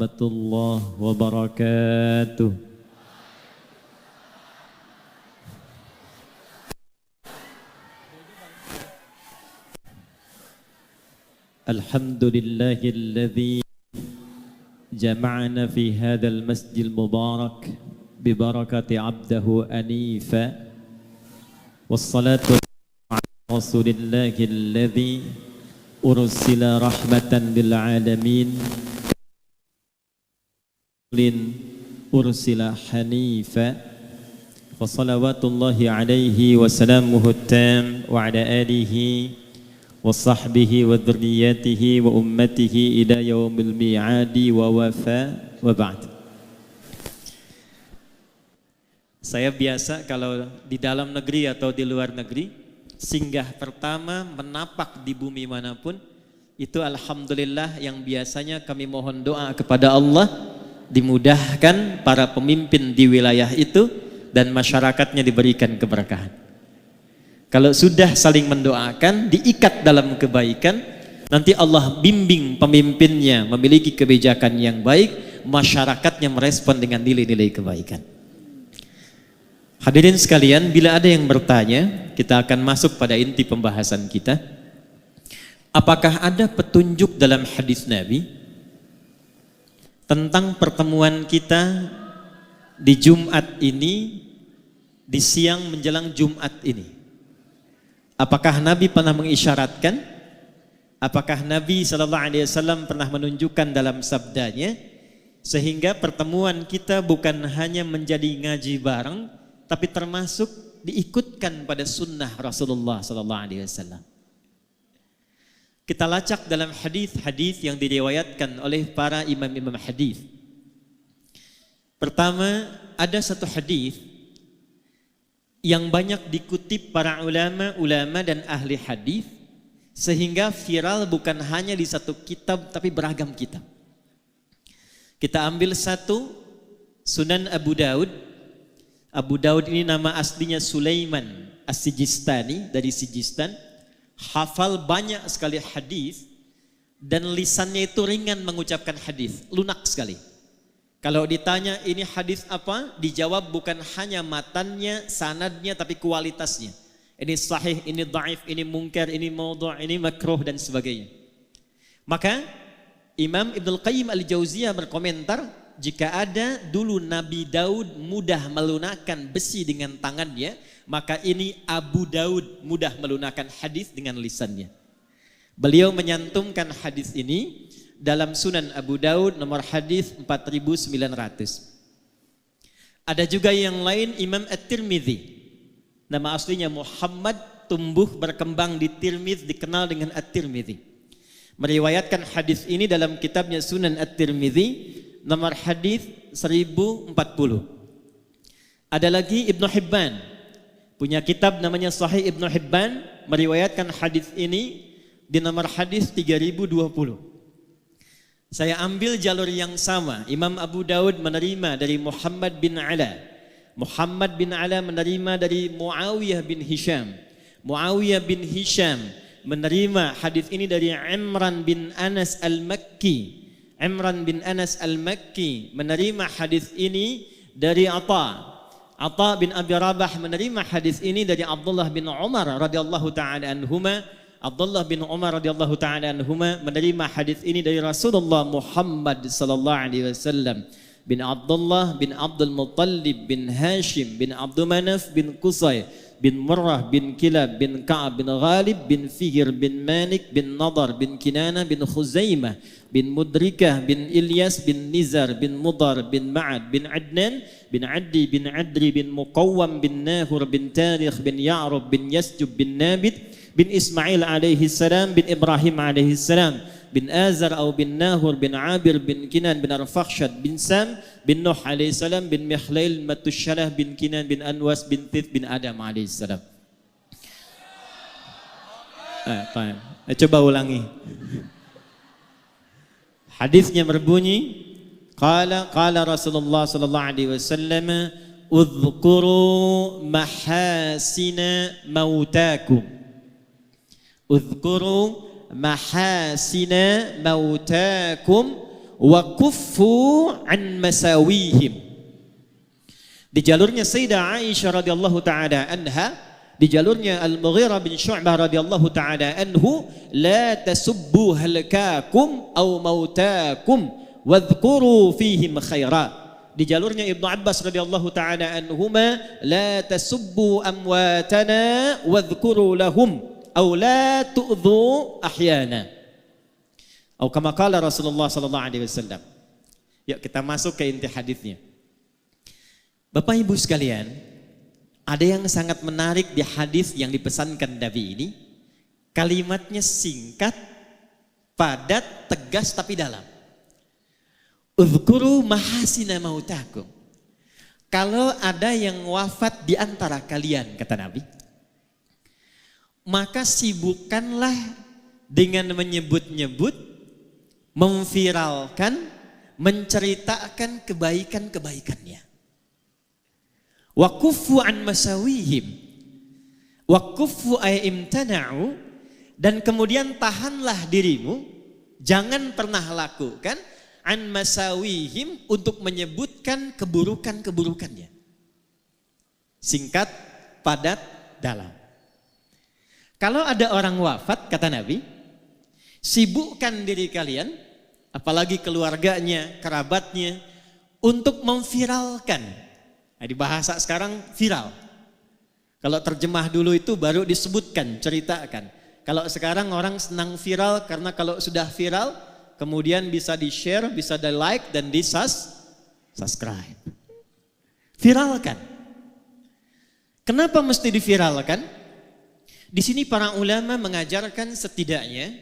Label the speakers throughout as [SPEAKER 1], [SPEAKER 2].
[SPEAKER 1] warahmatullahi wabarakatuh. Alhamdulillahilladzi jama'ana fi hadzal masjidil mubarak bi barakati 'abdihi anifa wassalatu ala rasulillahilladzi ursila rahmatan lil alamin ursila hanifa wa salawatullahi alaihi wa salamuhu tam wa ala alihi wa sahbihi wa dzurriyyatihi wa ummatihi ila yaumil mi'adi wa wafa wa ba'd. Saya biasa kalau di dalam negeri atau di luar negeri, singgah pertama menapak di bumi manapun, itu alhamdulillah yang biasanya kami mohon doa kepada Allah dimudahkan para pemimpin di wilayah itu dan masyarakatnya diberikan keberkahan. Kalau sudah saling mendoakan, diikat dalam kebaikan, nanti Allah bimbing pemimpinnya memiliki kebijakan yang baik, masyarakatnya merespon dengan nilai-nilai kebaikan. Hadirin sekalian, bila ada yang bertanya, kita akan masuk pada inti pembahasan kita. Apakah ada petunjuk dalam hadis Nabi tentang pertemuan kita di Jumat ini, di siang menjelang Jumat ini? Apakah Nabi pernah mengisyaratkan? Apakah Nabi SAW pernah menunjukkan dalam sabdanya sehingga pertemuan kita bukan hanya menjadi ngaji bareng, tapi termasuk diikutkan pada sunnah Rasulullah SAW? Kita lacak dalam hadis-hadis yang diriwayatkan oleh para imam-imam hadis. Pertama, ada satu hadis yang banyak dikutip para ulama dan ahli hadis sehingga viral bukan hanya di satu kitab tapi beragam kitab. Kita ambil satu, Sunan Abu Daud. Abu Daud ini nama aslinya Sulaiman As-Sijistani, dari Sijistan. Hafal banyak sekali hadis dan lisannya itu ringan mengucapkan hadis, lunak sekali. Kalau ditanya ini hadis apa, dijawab bukan hanya matannya, sanadnya, tapi kualitasnya. Ini sahih, ini dhaif, ini munkar, ini maudhu', ini makruh dan sebagainya. Maka Imam Ibnul Qayyim Al-Jauziyah berkomentar, jika ada dulu Nabi Daud mudah melunakkan besi dengan tangannya, maka ini Abu Daud mudah melunakkan hadis dengan lisannya. Beliau menyantumkan hadis ini dalam Sunan Abu Daud nomor hadis 4900. Ada juga yang lain, Imam At-Tirmidzi. Nama aslinya Muhammad, tumbuh berkembang di Tirmidz, dikenal dengan At-Tirmidzi. Meriwayatkan hadis ini dalam kitabnya Sunan At-Tirmidzi nomor hadis 1040. Ada lagi Ibnu Hibban, punya kitab namanya Sahih Ibnu Hibban, meriwayatkan hadis ini di nomor hadis 3020. Saya ambil jalur yang sama. Imam Abu Daud menerima dari Muhammad bin Ala. Muhammad bin Ala menerima dari Muawiyah bin Hisham. Muawiyah bin Hisham menerima hadis ini dari Imran bin Anas Al-Makki. Imran bin Anas Al-Makki menerima hadis ini dari Atha. Atha bin Abi Rabah menerima hadis ini dari Abdullah bin Umar radhiyallahu taala anhuma. Abdullah bin Umar radhiyallahu taala anhuma menerima hadis ini dari Rasulullah Muhammad sallallahu alaihi wasallam, bin Abdullah bin Abdul Muttalib bin Hashim bin Abdul Manaf bin Qusay bin Murrah bin Kilab bin Ka'ab bin Ghalib bin Fihr bin Malik bin Nadar bin Kinana bin Khuzaimah bin Mudrikah bin Ilyas bin Nizar bin Mudar bin Ma'ad bin Adnan bin Addi bin Adri bin Muqawwam bin Nahur bin Tarikh bin Ya'rub bin Yasjub bin Nabit bin Ismail alaihi salam bin Ibrahim alaihi salam bin Azar atau bin Nahur bin Abir bin Kinan bin Arfakhshad bin Sam bin Nuh alaihi salam bin Mikhlail Matushalah bin Kinan bin Anwas bin Tith bin Adam alaihi salam. Coba ulangi. Hadisnya berbunyi, qala Rasulullah sallallahu alaihi wasallam, udhkuru mahasina mautakum. Udhkuru mahasina mautakum wa kuffu an masawihim. Di jalurnya Sayyidah Aisyah radhiyallahu taala anha, di jalurnya Al-Mughirah bin Syu'bah radhiyallahu taala anhu, la tasubbu halakakum aw mautakum wadhkuru fihim khaira. Di jalurnya Ibnu Abbas radhiyallahu taala anhuma, la tasubbu amwatana wadhkuru lahum aw la tu'dhu ahyana. Atau kama qala Rasulullah sallallahu alaihi wasallam. Yuk kita masuk ke inti hadisnya. Bapak Ibu sekalian, ada yang sangat menarik di hadis yang dipesankan Nabi ini. Kalimatnya singkat, padat, tegas tapi dalam. Uzkuru mahasina mautakum. Kalau ada yang wafat di antara kalian, kata Nabi, maka sibukkanlah dengan menyebut-nyebut, memviralkan, menceritakan kebaikan-kebaikannya. Wa kuffu an masawihim. Wa kuffu ay imtana'u, dan kemudian tahanlah dirimu, jangan pernah lakukan an masawihim, untuk menyebutkan keburukan-keburukannya. Singkat, padat, dalam. Kalau ada orang wafat, kata Nabi, sibukkan diri kalian, apalagi keluarganya, kerabatnya, untuk memviralkan. Nah, di bahasa sekarang viral. Kalau terjemah dulu itu baru disebutkan, ceritakan. Kalau sekarang orang senang viral karena kalau sudah viral kemudian bisa di-share, bisa di-like dan di-subscribe. Viralkan. Kenapa mesti diviralkan? Di sini para ulama mengajarkan setidaknya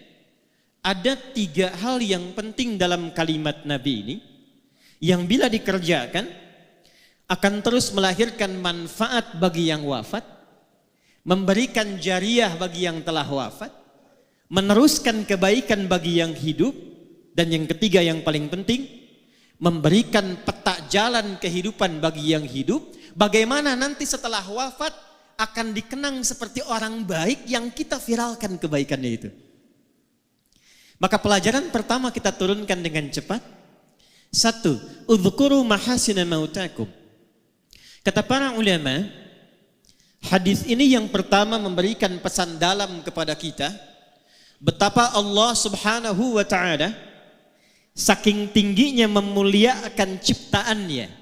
[SPEAKER 1] ada 3 hal yang penting dalam kalimat Nabi ini, yang bila dikerjakan akan terus melahirkan manfaat bagi yang wafat, memberikan jariah bagi yang telah wafat, meneruskan kebaikan bagi yang hidup, dan yang ketiga yang paling penting, memberikan peta jalan kehidupan bagi yang hidup, bagaimana nanti setelah wafat akan dikenang seperti orang baik yang kita viralkan kebaikannya itu. Maka pelajaran pertama kita turunkan dengan cepat. 1, udzkuru mahasina mautakum. Kata para ulama, hadis ini yang pertama memberikan pesan dalam kepada kita, betapa Allah Subhanahu wa taala saking tingginya memuliakan ciptaannya,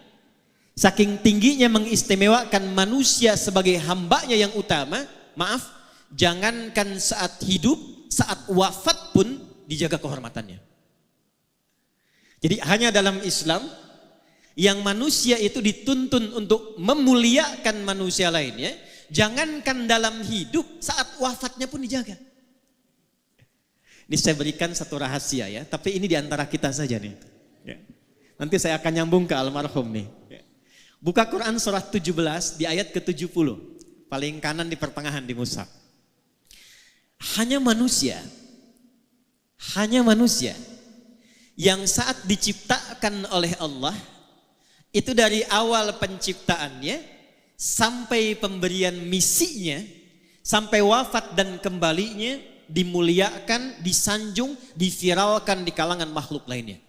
[SPEAKER 1] saking tingginya mengistimewakan manusia sebagai hambanya yang utama. Maaf, jangankan saat hidup, saat wafat pun dijaga kehormatannya. Jadi hanya dalam Islam yang manusia itu dituntun untuk memuliakan manusia lainnya, jangankan dalam hidup, saat wafatnya pun dijaga. Ini saya berikan satu rahasia ya, tapi ini diantara kita saja nih. Nanti saya akan nyambung ke almarhum nih. Buka Quran surah 17 di ayat ke-70, paling kanan di pertengahan di mushaf. Hanya manusia yang saat diciptakan oleh Allah, itu dari awal penciptaannya sampai pemberian misinya, sampai wafat dan kembalinya, dimuliakan, disanjung, diviralkan di kalangan makhluk lainnya.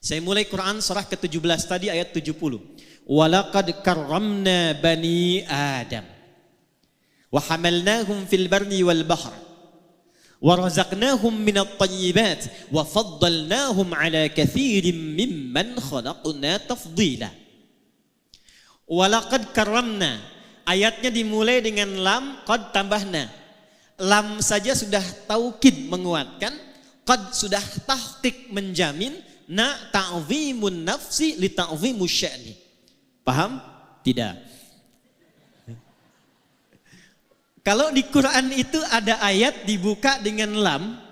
[SPEAKER 1] Saya mulai Quran surah ke-17 tadi ayat 70. Walaqad karramna bani Adam wa hamalnahum fil barri wal bahr وَرَزَقْنَاهُمْ مِنَ الطَّيِّبَاتِ وَفَضَّلْنَاهُمْ عَلَى كَثِيرٍ مِّمَّنْ خَلَقْنَا تَفْضِيلًا. وَلَقَدْ كَرَّمْنَا, ayatnya dimulai dengan lam, qad tambahna. Lam saja sudah taukid menguatkan, qad sudah tahqiq menjamin, na ta'zimun nafsi li ta'zimus sya'ni. Paham? Tidak. Kalau di Quran itu ada ayat dibuka dengan lam,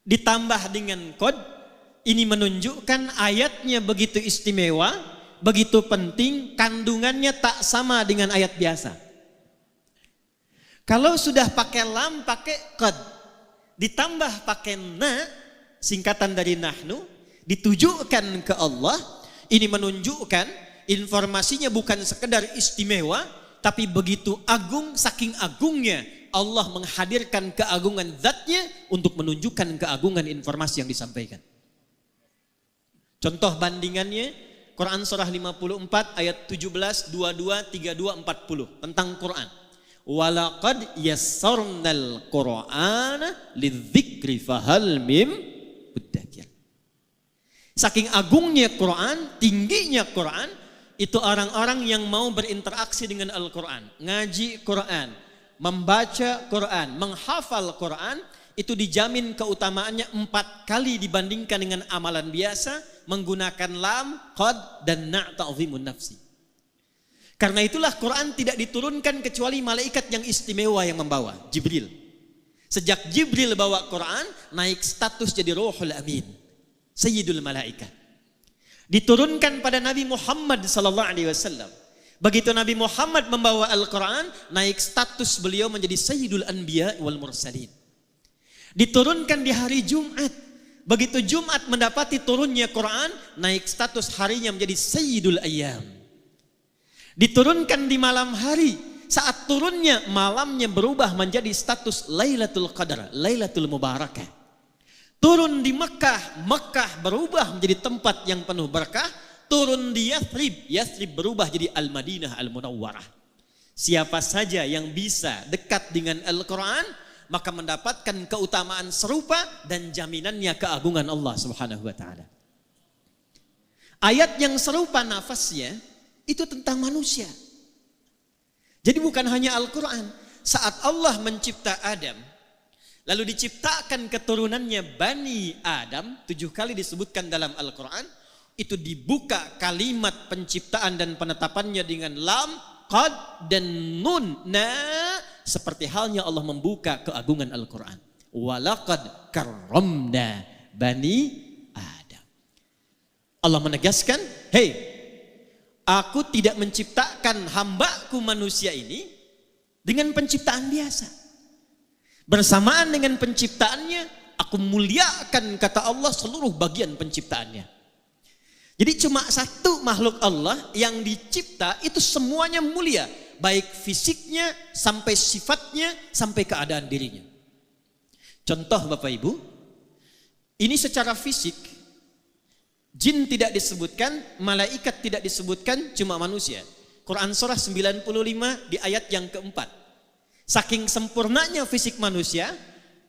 [SPEAKER 1] ditambah dengan qad, ini menunjukkan ayatnya begitu istimewa, begitu penting, kandungannya tak sama dengan ayat biasa. Kalau sudah pakai lam, pakai qad, ditambah pakai na, singkatan dari nahnu, ditujukan ke Allah, ini menunjukkan informasinya bukan sekedar istimewa, tapi begitu agung, saking agungnya Allah menghadirkan keagungan zatnya untuk menunjukkan keagungan informasi yang disampaikan. Contoh bandingannya Quran surah 54 ayat 17, 22, 32, 40 tentang Quran. Walaqad yassarnal Qur'ana lidzikri fahal mim muddakir. Saking agungnya Quran, tingginya Quran, itu orang-orang yang mau berinteraksi dengan Al-Quran, ngaji Quran, membaca Quran, menghafal Quran, itu dijamin keutamaannya 4 kali dibandingkan dengan amalan biasa menggunakan lam, qad, dan na' ta'zimun nafsi. Karena itulah Quran tidak diturunkan kecuali malaikat yang istimewa yang membawa, Jibril. Sejak Jibril bawa Quran, naik status jadi Ruhul Amin, Sayyidul Malaikat. Diturunkan pada Nabi Muhammad SAW. Begitu Nabi Muhammad membawa Al-Quran, naik status beliau menjadi Sayyidul Anbiya wal Mursalin. Diturunkan di hari Jumat. Begitu Jumat mendapati turunnya Quran, naik status harinya menjadi Sayyidul Ayyam. Diturunkan di malam hari, saat turunnya malamnya berubah menjadi status Lailatul Qadar, Lailatul Mubarakah. Turun di Mekah, Mekah berubah menjadi tempat yang penuh berkah. Turun di Yathrib, Yathrib berubah jadi Al-Madinah Al-Munawwarah. Siapa saja yang bisa dekat dengan Al-Quran, maka mendapatkan keutamaan serupa dan jaminannya keagungan Allah Subhanahu wa Ta'ala. Ayat yang serupa nafasnya itu tentang manusia. Jadi bukan hanya Al-Quran. Saat Allah mencipta Adam, lalu diciptakan keturunannya Bani Adam, 7 kali disebutkan dalam Al-Quran, itu dibuka kalimat penciptaan dan penetapannya dengan lam, qad, dan nun. Nah, seperti halnya Allah membuka keagungan Al-Quran. Walaqad karramna Bani Adam. Allah menegaskan, hey, aku tidak menciptakan hambaku manusia ini dengan penciptaan biasa. Bersamaan dengan penciptaannya, aku muliakan, kata Allah, seluruh bagian penciptaannya. Jadi cuma satu makhluk Allah yang dicipta itu semuanya mulia. Baik fisiknya, sampai sifatnya, sampai keadaan dirinya. Contoh Bapak Ibu, ini secara fisik, jin tidak disebutkan, malaikat tidak disebutkan, cuma manusia. Quran surah 95 di ayat yang keempat. Saking sempurnanya fisik manusia,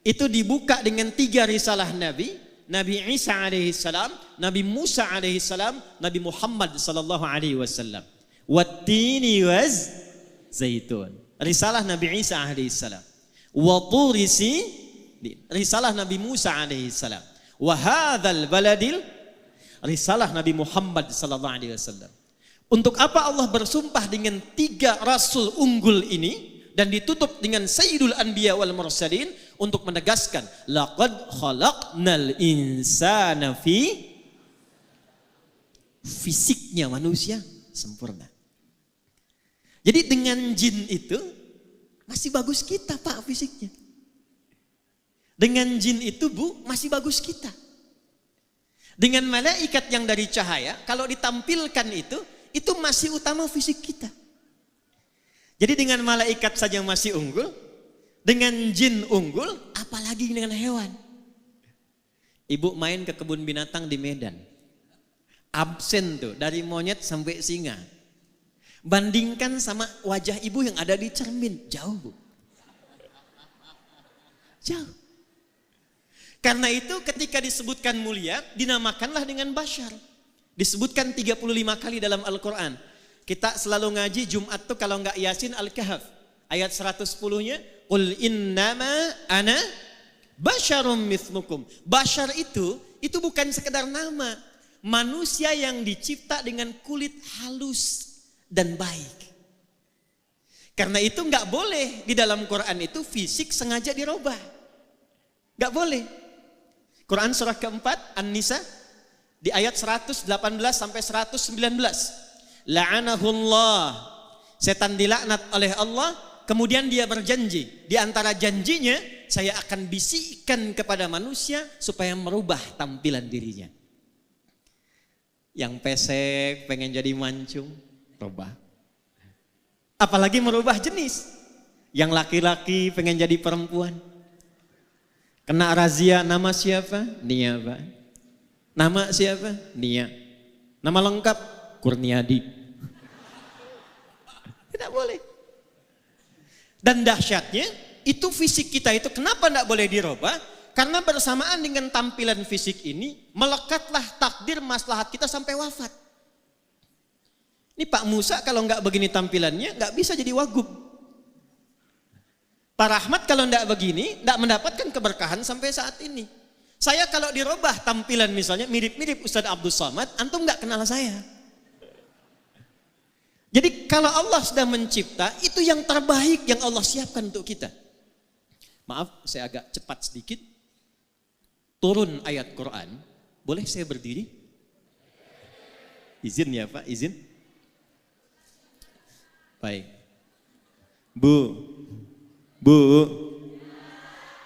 [SPEAKER 1] itu dibuka dengan 3 risalah Nabi. Nabi Isa alaihissalam, Nabi Musa alaihissalam, Nabi Muhammad sallallahu alaihi wasallam. Wattini waz zaitun. Risalah Nabi Isa alaihissalam. Wa turisi, risalah Nabi Musa alaihissalam. Wa hadzal baladil, risalah Nabi Muhammad sallallahu alaihi wasallam. Untuk apa Allah bersumpah dengan 3 rasul unggul ini dan ditutup dengan Sayyidul Anbiya wal Mursalin untuk menegaskan laqad khalaqnal insana fi, fisiknya manusia sempurna. Jadi dengan jin itu masih bagus kita Pak fisiknya. Dengan jin itu Bu masih bagus kita. Dengan malaikat yang dari cahaya, kalau ditampilkan itu masih utama fisik kita. Jadi dengan malaikat saja masih unggul, dengan jin unggul, apalagi dengan hewan. Ibu main ke kebun binatang di Medan, absen tuh dari monyet sampai singa. Bandingkan sama wajah ibu yang ada di cermin, jauh Bu. Jauh. Karena itu ketika disebutkan mulia, dinamakanlah dengan bashar. Disebutkan 35 kali dalam Al-Quran. Kita selalu ngaji Jumat tuh kalau enggak Yasin Al-Kahf. Ayat 110-nya, Qul innama ana basyarum mithlukum. Bashar itu bukan sekedar nama. Manusia yang dicipta dengan kulit halus dan baik. Karena itu enggak boleh di dalam Quran itu fisik sengaja dirubah. Enggak boleh. Quran surah keempat An-Nisa di ayat 118 sampai 119. La'anahullah, setan dilaknat oleh Allah. Kemudian dia berjanji, di antara janjinya, saya akan bisikkan kepada manusia supaya merubah tampilan dirinya. Yang pesek pengen jadi mancung, rubah. Apalagi merubah jenis. Yang laki-laki pengen jadi perempuan. Kena razia, nama siapa? Nia, Pak. Nama siapa? Nia. Nama lengkap? Kurniadi. Tidak boleh. Dan dahsyatnya, itu fisik kita itu kenapa tidak boleh dirubah? Karena bersamaan dengan tampilan fisik ini, melekatlah takdir maslahat kita sampai wafat. Ini Pak Musa kalau nggak begini tampilannya, nggak bisa jadi wagub. Pak Rahmat kalau nggak begini, nggak mendapatkan keberkahan sampai saat ini. Saya kalau dirubah tampilan misalnya mirip-mirip Ustadz Abdul Somad, antum nggak kenal saya. Jadi kalau Allah sudah mencipta, itu yang terbaik yang Allah siapkan untuk kita. Maaf, saya agak cepat sedikit. Turun ayat Quran, boleh saya berdiri? Izin ya Pak, izin. Baik. Bu.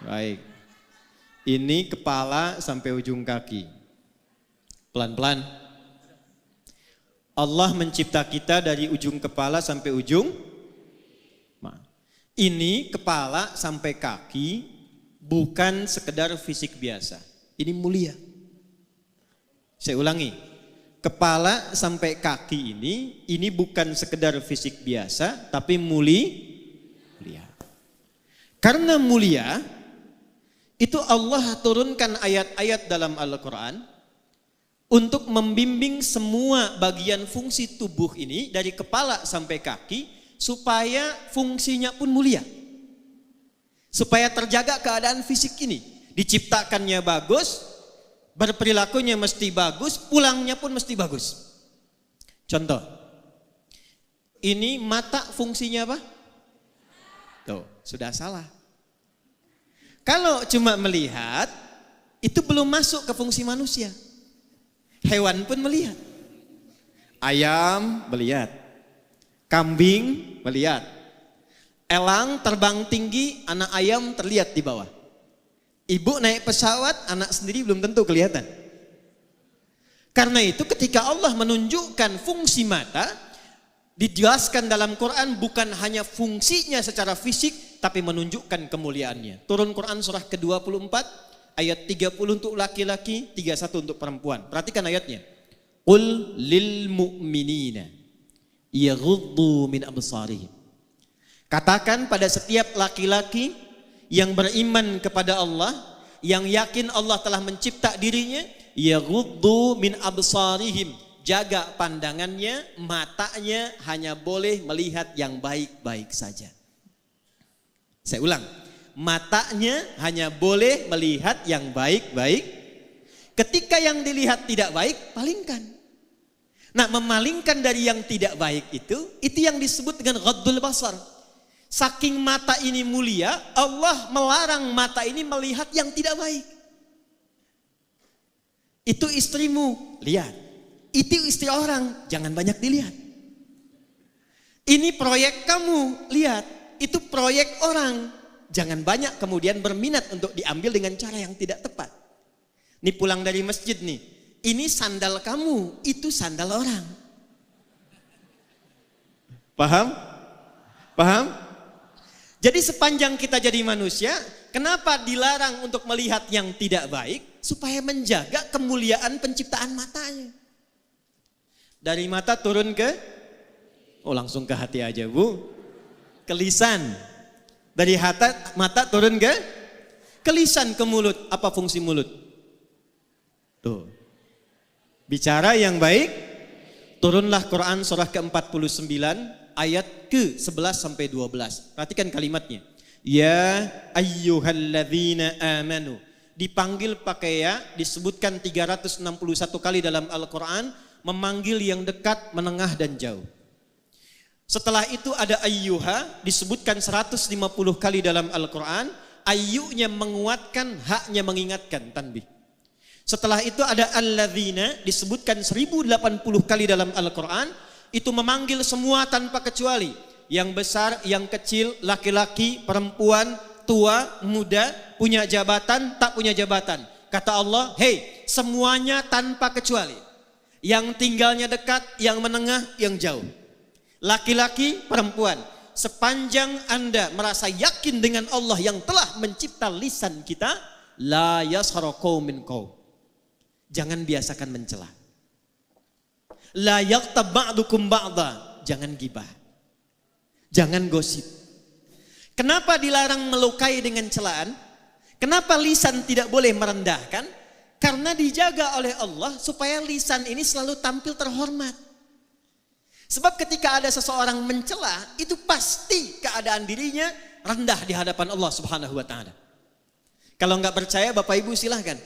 [SPEAKER 1] Baik. Ini kepala sampai ujung kaki. Pelan-pelan. Allah mencipta kita dari ujung kepala sampai ujung. Ini kepala sampai kaki bukan sekedar fisik biasa. Ini mulia. Saya ulangi. Kepala sampai kaki ini bukan sekedar fisik biasa, tapi mulia. Karena mulia, itu Allah turunkan ayat-ayat dalam Al-Quran untuk membimbing semua bagian fungsi tubuh ini dari kepala sampai kaki supaya fungsinya pun mulia. Supaya terjaga keadaan fisik ini. Diciptakannya bagus, berperilakunya mesti bagus, pulangnya pun mesti bagus. Contoh, ini mata fungsinya apa? Tuh, sudah salah. Kalau cuma melihat, itu belum masuk ke fungsi manusia. Hewan pun melihat. Ayam melihat. Kambing melihat. Elang terbang tinggi, anak ayam terlihat di bawah. Ibu naik pesawat, anak sendiri belum tentu kelihatan. Karena itu ketika Allah menunjukkan fungsi mata, dijelaskan dalam Quran bukan hanya fungsinya secara fisik, tapi menunjukkan kemuliaannya. Turun Quran surah ke-24, ayat 30 untuk laki-laki, 31 untuk perempuan. Perhatikan ayatnya. Qul lil mu'minina yaghuddu min absarihim. Katakan pada setiap laki-laki yang beriman kepada Allah, yang yakin Allah telah mencipta dirinya, yaghuddu min absarihim. Jaga pandangannya, matanya hanya boleh melihat yang baik-baik saja. Saya ulang, matanya hanya boleh melihat yang baik-baik. Ketika yang dilihat tidak baik, palingkan. Nah, memalingkan dari yang tidak baik itu yang disebut dengan ghaddul basar. Saking mata ini mulia, Allah melarang mata ini melihat yang tidak baik. Itu istrimu, lihat. Itu istri orang, jangan banyak dilihat. Ini proyek kamu, lihat. Itu proyek orang, jangan banyak kemudian berminat untuk diambil dengan cara yang tidak tepat. Ini pulang dari masjid nih, ini sandal kamu, itu sandal orang. Paham? Paham? Jadi sepanjang kita jadi manusia, kenapa dilarang untuk melihat yang tidak baik? Supaya menjaga kemuliaan penciptaan matanya. Dari mata turun ke, langsung ke hati aja Bu. Ke lisan. Dari mata turun ke lisan, ke mulut. Apa fungsi mulut? Tuh. Bicara yang baik. Turunlah Quran surah ke-49 ayat ke-11 sampai 12. Perhatikan kalimatnya. Ya ayyuhalladzina amanu. Dipanggil pakai ya, disebutkan 361 kali dalam Al-Quran. Memanggil yang dekat, menengah dan jauh. Setelah itu ada ayyuha, disebutkan 150 kali dalam Al-Quran. Ayyunya menguatkan, haknya mengingatkan, tanbih. Setelah itu ada alladzina, disebutkan 1080 kali dalam Al-Quran. Itu memanggil semua tanpa kecuali. Yang besar, yang kecil, laki-laki, perempuan, tua, muda, punya jabatan, tak punya jabatan. Kata Allah, hei, semuanya tanpa kecuali. Yang tinggalnya dekat, yang menengah, yang jauh. Laki-laki, perempuan. sepanjang Anda merasa yakin dengan Allah yang telah mencipta lisan kita, la yaskhara qaumin qaum. Jangan biasakan mencela. La yaghtab ba'dukum ba'da. Jangan gibah. Jangan gosip. Kenapa dilarang melukai dengan celaan? Kenapa lisan tidak boleh merendahkan? Karena dijaga oleh Allah supaya lisan ini selalu tampil terhormat. Sebab ketika ada seseorang mencela, itu pasti keadaan dirinya rendah di hadapan Allah Subhanahu wa taala. Kalau enggak percaya, Bapak Ibu silahkan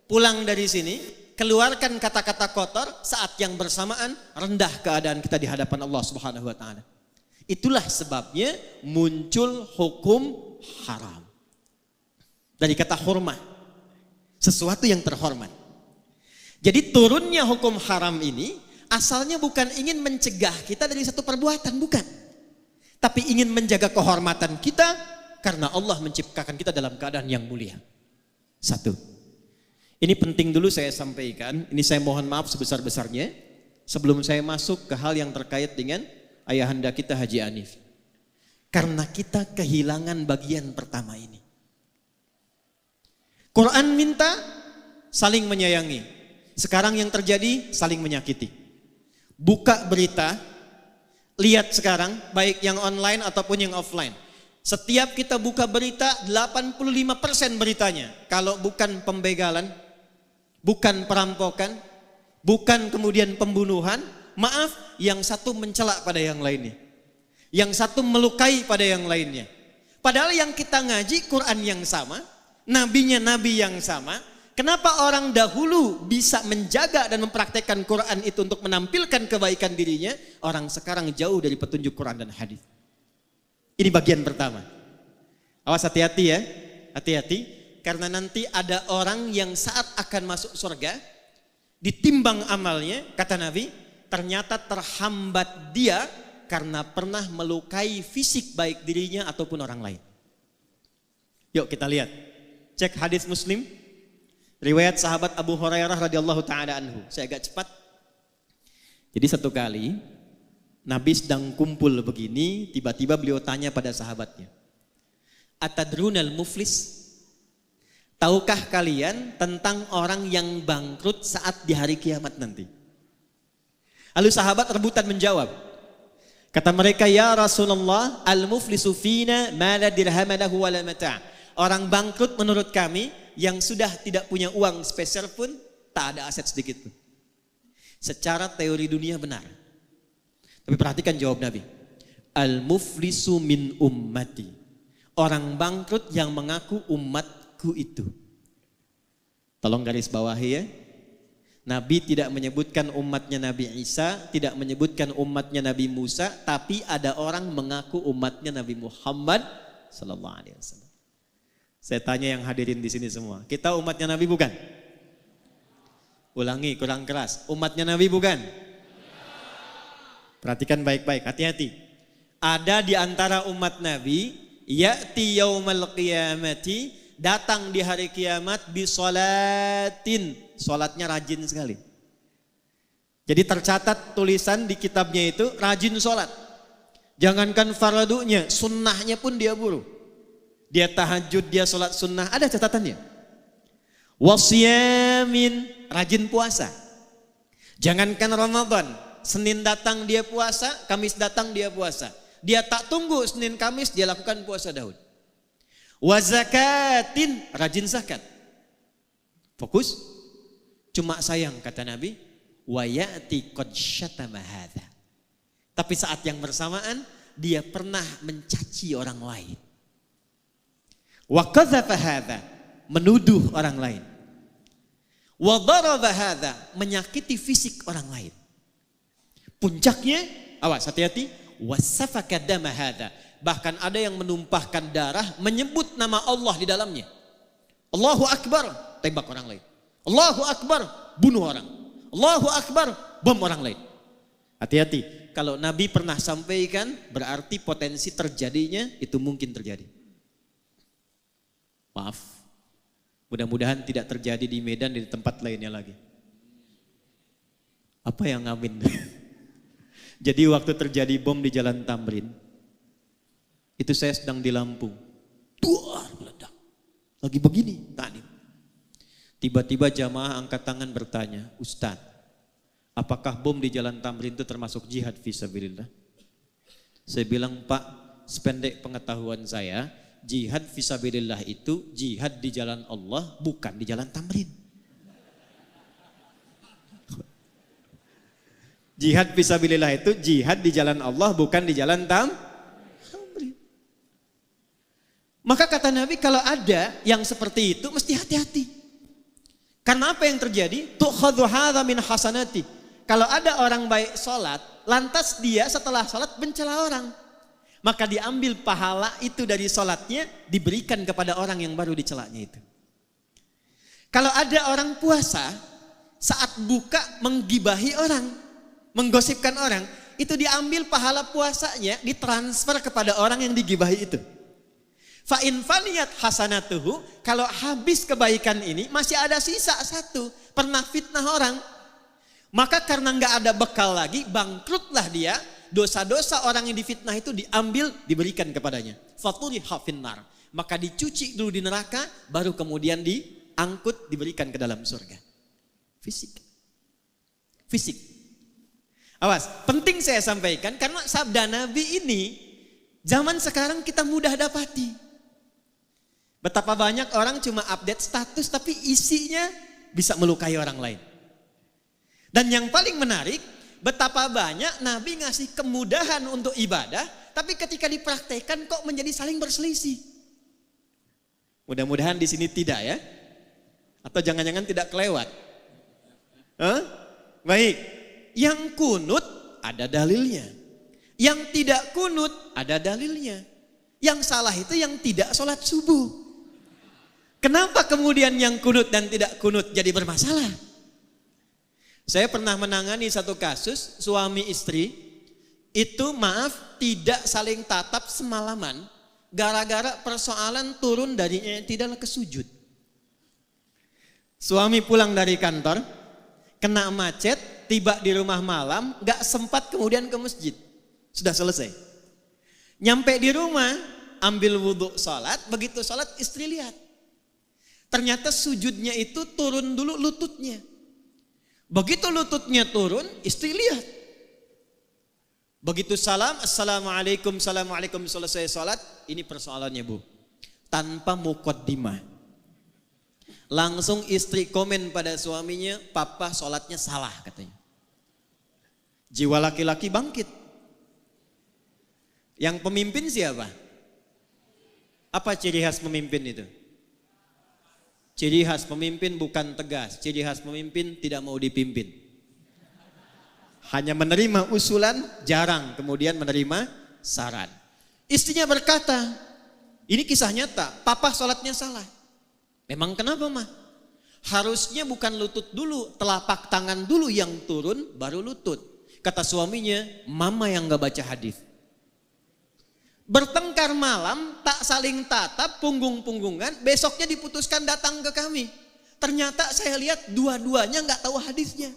[SPEAKER 1] pulang dari sini, keluarkan kata-kata kotor, saat yang bersamaan rendah keadaan kita di hadapan Allah Subhanahu wa taala. Itulah sebabnya muncul hukum haram. Dari kata hurmah, sesuatu yang terhormat. Jadi turunnya hukum haram ini asalnya bukan ingin mencegah kita dari satu perbuatan, bukan. Tapi ingin menjaga kehormatan kita karena Allah menciptakan kita dalam keadaan yang mulia. Satu. Ini penting dulu saya sampaikan, ini saya mohon maaf sebesar-besarnya sebelum saya masuk ke hal yang terkait dengan ayahanda kita Haji Hanif. Karena kita kehilangan bagian pertama ini. Quran minta saling menyayangi. Sekarang yang terjadi saling menyakiti. Buka berita, lihat sekarang baik yang online ataupun yang offline. Setiap kita buka berita 85% beritanya kalau bukan pembegalan, bukan perampokan, bukan kemudian pembunuhan, maaf, yang satu mencela pada yang lainnya. Yang satu melukai pada yang lainnya. Padahal yang kita ngaji Quran yang sama, nabinya nabi yang sama. Kenapa orang dahulu bisa menjaga dan mempraktekkan Quran itu untuk menampilkan kebaikan dirinya? Orang sekarang jauh dari petunjuk Quran dan hadis. Ini bagian pertama. Awas hati-hati ya, hati-hati. Karena nanti ada orang yang saat akan masuk surga, ditimbang amalnya, kata Nabi, ternyata terhambat dia karena pernah melukai fisik baik dirinya ataupun orang lain. Yuk kita lihat. Cek hadis Muslim. Riwayat sahabat Abu Hurairah radhiyallahu taala anhu. Saya agak cepat. Jadi satu kali Nabi sedang kumpul begini, tiba-tiba beliau tanya pada sahabatnya, "Atadrunal muflis?" Tahukah kalian tentang orang yang bangkrut saat di hari kiamat nanti? Lalu sahabat rebutan menjawab. Kata mereka, "Ya Rasulullah, al-muflisu fina ma la dirham lahu wa la mata'." Orang bangkrut menurut kami yang sudah tidak punya uang spesial pun, tak ada aset sedikit pun. Secara teori dunia benar. Tapi perhatikan jawab Nabi. Al-muflisu min ummati. Orang bangkrut yang mengaku umatku itu. Tolong garis bawahi ya. Nabi tidak menyebutkan umatnya Nabi Isa, tidak menyebutkan umatnya Nabi Musa, tapi ada orang mengaku umatnya Nabi Muhammad sallallahu alaihi wasallam. Saya tanya yang hadirin di sini semua, kita umatnya Nabi bukan? Ulangi, kurang keras. Umatnya Nabi bukan? Perhatikan baik-baik, hati-hati. Ada di antara umat Nabi, ya'ti yaumal qiyamati, datang di hari kiamat bisolatin, solatnya rajin sekali. Jadi tercatat tulisan di kitabnya itu rajin solat. Jangankan fardunya, sunnahnya pun dia buru. Dia tahajud, dia sholat sunnah, ada catatannya. Wasyamin, rajin puasa. Jangankan Ramadan, Senin datang dia puasa, Kamis datang dia puasa. Dia tak tunggu Senin Kamis, dia lakukan puasa Daud. Wazakatin, rajin zakat. Fokus. Cuma sayang kata Nabi, wayati qad syatama hadza. Tapi saat yang bersamaan dia pernah mencaci orang lain. Wa qadzafa hadza, menuduh orang lain. Wa daraba hadza, menyakiti fisik orang lain. Puncaknya, awas hati-hati, wasafaka dama hadza. Bahkan ada yang menumpahkan darah, menyebut nama Allah di dalamnya. Allahu Akbar, tembak orang lain. Allahu Akbar, bunuh orang. Allahu Akbar, bom orang lain. Hati-hati, kalau Nabi pernah sampaikan, berarti potensi terjadinya itu mungkin terjadi. Maaf, mudah-mudahan tidak terjadi di Medan dan di tempat lainnya lagi. Apa yang ngamin? Jadi waktu terjadi bom di Jalan Tamrin, Itu saya sedang di Lampung. Duar meledak. Lagi begini tadi. Tiba-tiba jamaah angkat tangan bertanya, Ustaz, apakah bom di Jalan Tamrin itu termasuk jihad fisabilillah? Saya bilang, Pak, sependek pengetahuan saya, jihad fisabilillah itu jihad di jalan Allah, bukan di Jalan Tamrin. Jihad fisabilillah itu jihad di jalan Allah, bukan di Jalan Tamrin. Maka kata Nabi, kalau ada yang seperti itu mesti hati-hati. Karena apa yang terjadi? Tu'khadhu hadza min hasanati. Kalau ada orang baik sholat, lantas dia setelah sholat mencela orang, maka diambil pahala itu dari sholatnya, diberikan kepada orang yang baru dicelanya itu. Kalau ada orang puasa, saat buka menggibahi orang, menggosipkan orang, itu diambil pahala puasanya, ditransfer kepada orang yang digibahi itu. Fa in faniyat hasanatuhu, kalau habis kebaikan ini masih ada sisa satu, pernah fitnah orang, maka karena nggak ada bekal lagi, bangkrutlah dia. Dosa-dosa orang yang difitnah itu diambil, diberikan kepadanya. Faturiha finnar, maka dicuci dulu di neraka, baru kemudian diangkut, diberikan ke dalam surga. Fisik. Awas, penting saya sampaikan karena sabda Nabi ini zaman sekarang kita mudah dapati. Betapa banyak orang cuma update status tapi isinya bisa melukai orang lain. Dan yang paling menarik, betapa banyak Nabi ngasih kemudahan untuk ibadah, tapi ketika dipraktekkan kok menjadi saling berselisih. Mudah-mudahan di sini tidak ya. Atau jangan-jangan tidak kelewat. Baik, yang kunut ada dalilnya. Yang tidak kunut ada dalilnya. Yang salah itu yang tidak sholat subuh. Kenapa kemudian yang kunut dan tidak kunut jadi bermasalah? Saya pernah menangani satu kasus suami istri itu tidak saling tatap semalaman gara-gara persoalan turun dari tidak ke sujud. Suami pulang dari kantor, kena macet, tiba di rumah malam, gak sempat kemudian ke masjid. Sudah selesai. Nyampe di rumah, ambil wudhu sholat, begitu sholat istri lihat. Ternyata sujudnya itu turun dulu lututnya. Begitu lututnya turun, istri lihat. Begitu salam, assalamualaikum, assalamualaikum, selesai sholat. Ini persoalannya Bu. Tanpa muqaddimah. Langsung istri komen pada suaminya, papa sholatnya salah katanya. Jiwa laki-laki bangkit. Yang pemimpin siapa? Apa ciri khas pemimpin itu? Ciri khas pemimpin bukan tegas, ciri khas pemimpin tidak mau dipimpin. Hanya menerima usulan, jarang kemudian menerima saran. Istrinya berkata, ini kisah nyata, papa sholatnya salah. Memang kenapa mah? Harusnya bukan lutut dulu, telapak tangan dulu yang turun, baru lutut. Kata suaminya, mama yang gak baca hadis. Bertengkar malam, tak saling tatap, punggung-punggungan, besoknya diputuskan datang ke kami. Ternyata saya lihat dua-duanya gak tahu hadisnya.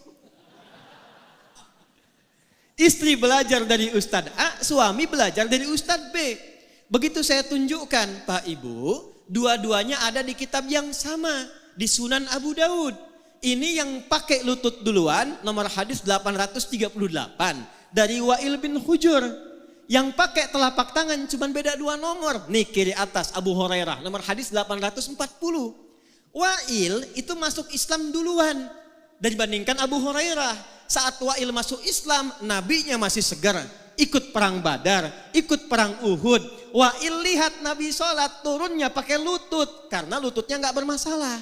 [SPEAKER 1] Istri belajar dari Ustadz A, suami belajar dari Ustadz B. Begitu saya tunjukkan, Pak Ibu, dua-duanya ada di kitab yang sama, di Sunan Abu Daud. Ini yang pakai lutut duluan, nomor hadis 838, dari Wa'il bin Hujur. Yang pakai telapak tangan cuma beda 2 nomor. Nih kiri atas Abu Hurairah nomor hadis 840. Wa'il itu masuk Islam duluan dibandingkan Abu Hurairah. Saat Wa'il masuk Islam, nabinya masih segar. Ikut perang Badar, ikut perang Uhud. Wa'il lihat Nabi sholat, turunnya pakai lutut karena lututnya nggak bermasalah.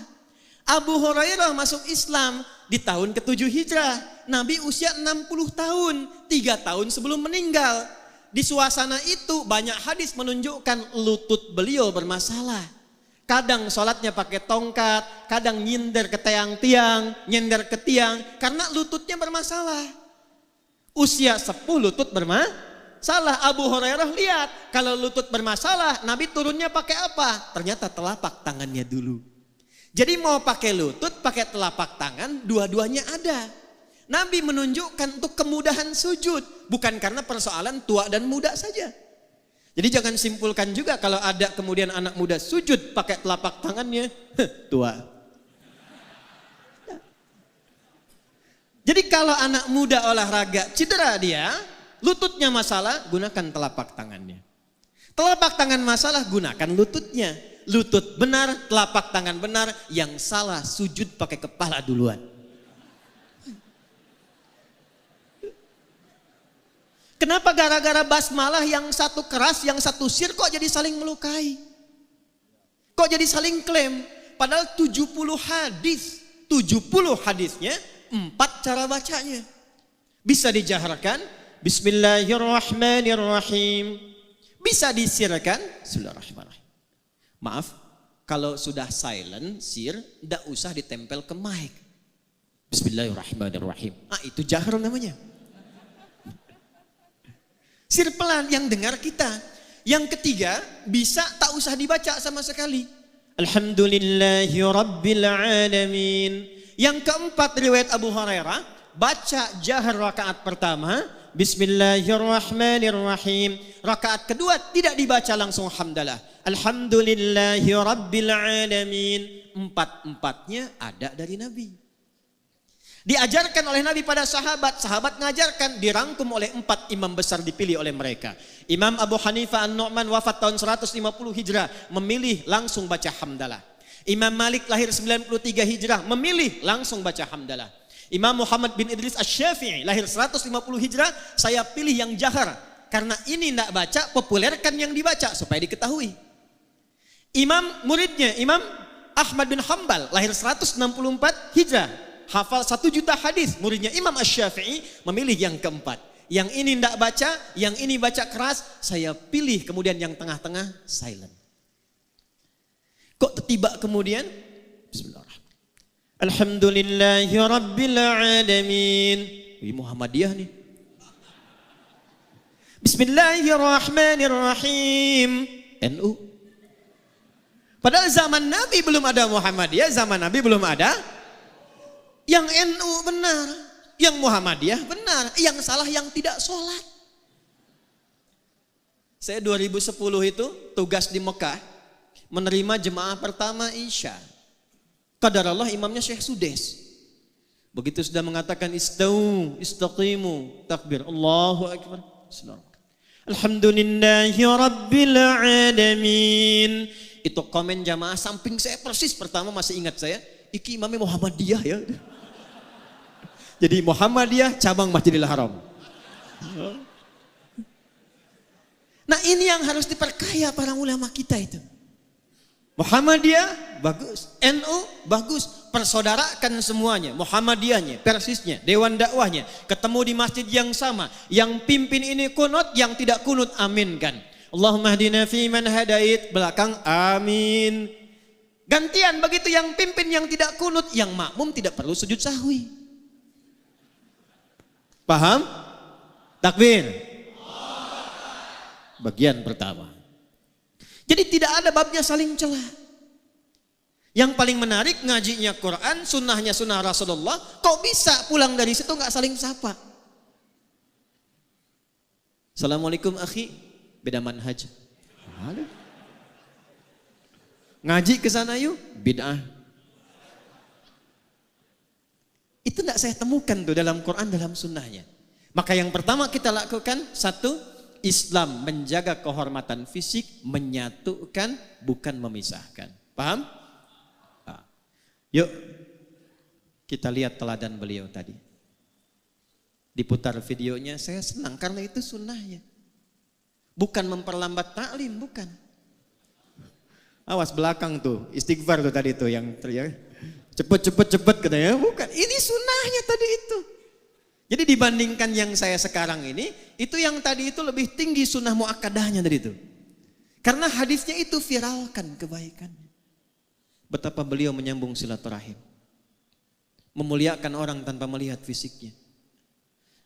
[SPEAKER 1] Abu Hurairah masuk Islam di tahun ke-7 Hijrah. Nabi usia 60 tahun, 3 tahun sebelum meninggal. Di suasana itu banyak hadis menunjukkan lutut beliau bermasalah. Kadang sholatnya pakai tongkat, kadang nyindir ke tiang-tiang, nyender ke tiang karena lututnya bermasalah. Usia 10 lutut bermasalah. Abu Hurairah lihat kalau lutut bermasalah, Nabi turunnya pakai apa? Ternyata telapak tangannya dulu. Jadi mau pakai lutut, pakai telapak tangan, dua-duanya ada. Nabi menunjukkan untuk kemudahan sujud, bukan karena persoalan tua dan muda saja. Jadi jangan simpulkan juga kalau ada kemudian anak muda sujud pakai telapak tangannya, tua. Jadi kalau anak muda olahraga cedera dia, lututnya masalah, gunakan telapak tangannya. Telapak tangan masalah, gunakan lututnya. Lutut benar, telapak tangan benar, yang salah sujud pakai kepala duluan. Kenapa gara-gara basmalah yang satu keras, yang satu sir kok jadi saling melukai? Kok jadi saling klaim? Padahal 70 hadis. 70 hadisnya, 4 cara bacanya. Bisa dijaharkan, Bismillahirrahmanirrahim. Bisa disirkan, Bismillahirrahmanirrahim. Maaf, kalau sudah silent, sir, tidak usah ditempel ke mic. Bismillahirrahmanirrahim. Itu jahar namanya. Sir pelan yang dengar kita. Yang ketiga, bisa tak usah dibaca sama sekali. Alhamdulillahi Rabbil Alamin. Yang keempat, riwayat Abu Hurairah, baca jahar rakaat pertama, Bismillahirrahmanirrahim. Rakaat kedua tidak dibaca langsung hamdalah. Alhamdulillahi Rabbil Alamin. Empat-empatnya ada dari Nabi. Diajarkan oleh Nabi pada sahabat, sahabat ngajarkan, dirangkum oleh 4 imam besar dipilih oleh mereka. Imam Abu Hanifah An-Nu'man wafat tahun 150 Hijrah, memilih langsung baca hamdalah. Imam Malik lahir 93 Hijrah, memilih langsung baca hamdalah. Imam Muhammad bin Idris Asy-Syafi'i lahir 150 Hijrah, saya pilih yang jahar. Karena ini tidak baca, populerkan yang dibaca supaya diketahui. Imam muridnya, Imam Ahmad bin Hanbal lahir 164 Hijrah. Hafal 1 juta hadis, muridnya Imam Asy-Syafi'i, memilih yang keempat. Yang ini tidak baca, yang ini baca keras, saya pilih kemudian yang tengah-tengah silent. Kok tiba kemudian? Bismillahirrahmanirrahim. Alhamdulillahi Rabbil Alamin. Ini Muhammadiyah nih. Bismillahirrahmanirrahim. NU. Padahal zaman Nabi belum ada Muhammadiyah, zaman Nabi belum ada. Yang NU benar, yang Muhammadiyah benar, yang salah yang tidak sholat. Saya 2010 itu tugas di Mekah, menerima jemaah pertama Isya. Qadarullah imamnya Syekh Sudes. Begitu sudah mengatakan istau, istaqimu, takbir, Allahu Akbar. Alhamdulillahi Rabbil Alamin. Itu komen jamaah samping saya persis, pertama masih ingat saya, iki imamnya Muhammadiyah ya. Jadi Muhammadiyah cabang Masjidil Haram. Nah ini yang harus diperkaya para ulama kita itu. Muhammadiyah bagus, NU bagus, persaudarakan semuanya, Muhammadiyahnya, persisnya, dewan dakwahnya, ketemu di masjid yang sama, yang pimpin ini kunut, yang tidak kunut aminkan. Allahumma hdina fi man hadait, belakang amin. Gantian begitu, yang pimpin yang tidak kunut, yang makmum tidak perlu sujud sahwi. Paham? Takbir. Bagian pertama. Jadi tidak ada babnya saling celah. Yang paling menarik ngajinya Quran, sunnahnya sunnah Rasulullah. Kok bisa pulang dari situ nggak saling sapa? Assalamualaikum akhi, beda manhaj. Ngaji ke sana yuk, bid'ah. Itu tidak saya temukan tuh dalam Quran, dalam sunnahnya. Maka yang pertama kita lakukan, satu, Islam menjaga kehormatan fisik, menyatukan, bukan memisahkan. Paham? Nah. Yuk, kita lihat teladan beliau tadi. Diputar videonya, saya senang karena itu sunnahnya. Bukan memperlambat taklim, bukan. Awas belakang tuh, istighfar tuh tadi tuh yang teriak. Cepet katanya, bukan. Ini sunnahnya tadi itu. Jadi dibandingkan yang saya sekarang ini, itu yang tadi itu lebih tinggi sunnah muakkadahnya dari itu. Karena hadisnya itu viralkan kebaikannya. Betapa beliau menyambung silaturahim. Memuliakan orang tanpa melihat fisiknya.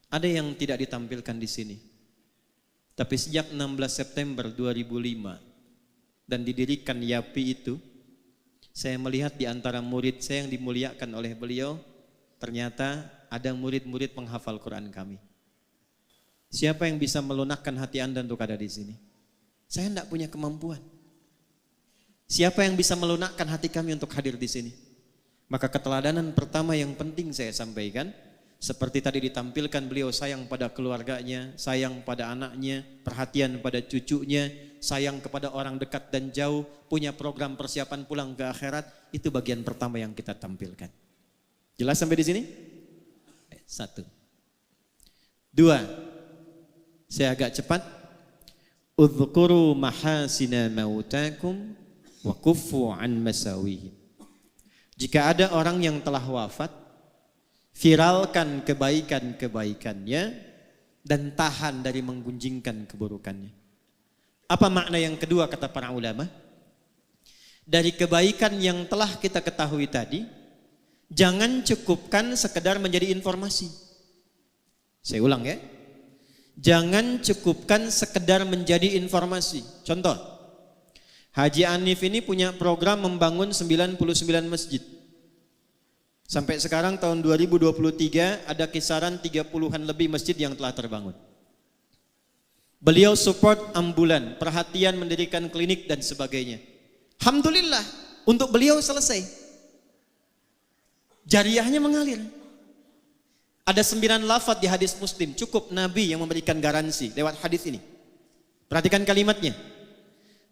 [SPEAKER 1] Ada yang tidak ditampilkan di sini. Tapi sejak 16 September 2005 dan didirikan YAPI itu, saya melihat di antara murid saya yang dimuliakan oleh beliau, ternyata ada murid-murid penghafal Quran kami. Siapa yang bisa melunakkan hati Anda untuk ada di sini? Saya tidak punya kemampuan. Siapa yang bisa melunakkan hati kami untuk hadir di sini? Maka keteladanan pertama yang penting saya sampaikan, seperti tadi ditampilkan, beliau sayang pada keluarganya, sayang pada anaknya, perhatian pada cucunya, sayang kepada orang dekat dan jauh, punya program persiapan pulang ke akhirat. Itu bagian pertama yang kita tampilkan. Jelas sampai di sini? 1. 2. Saya agak cepat. Udhkuru mahasina mautakum wa kuffu an masawihim. Jika ada orang yang telah wafat, viralkan kebaikan-kebaikannya dan tahan dari menggunjingkan keburukannya. Apa makna yang kedua kata para ulama? Dari kebaikan yang telah kita ketahui tadi, jangan cukupkan sekedar menjadi informasi. Saya ulang ya. Jangan cukupkan sekedar menjadi informasi. Contoh, Haji Anif ini punya program membangun 99 masjid. Sampai sekarang tahun 2023 ada kisaran 30-an lebih masjid yang telah terbangun. Beliau support ambulan, perhatian mendirikan klinik dan sebagainya. Alhamdulillah, untuk beliau selesai. Jariahnya mengalir. Ada 9 lafaz di hadis Muslim, cukup Nabi yang memberikan garansi lewat hadis ini. Perhatikan kalimatnya.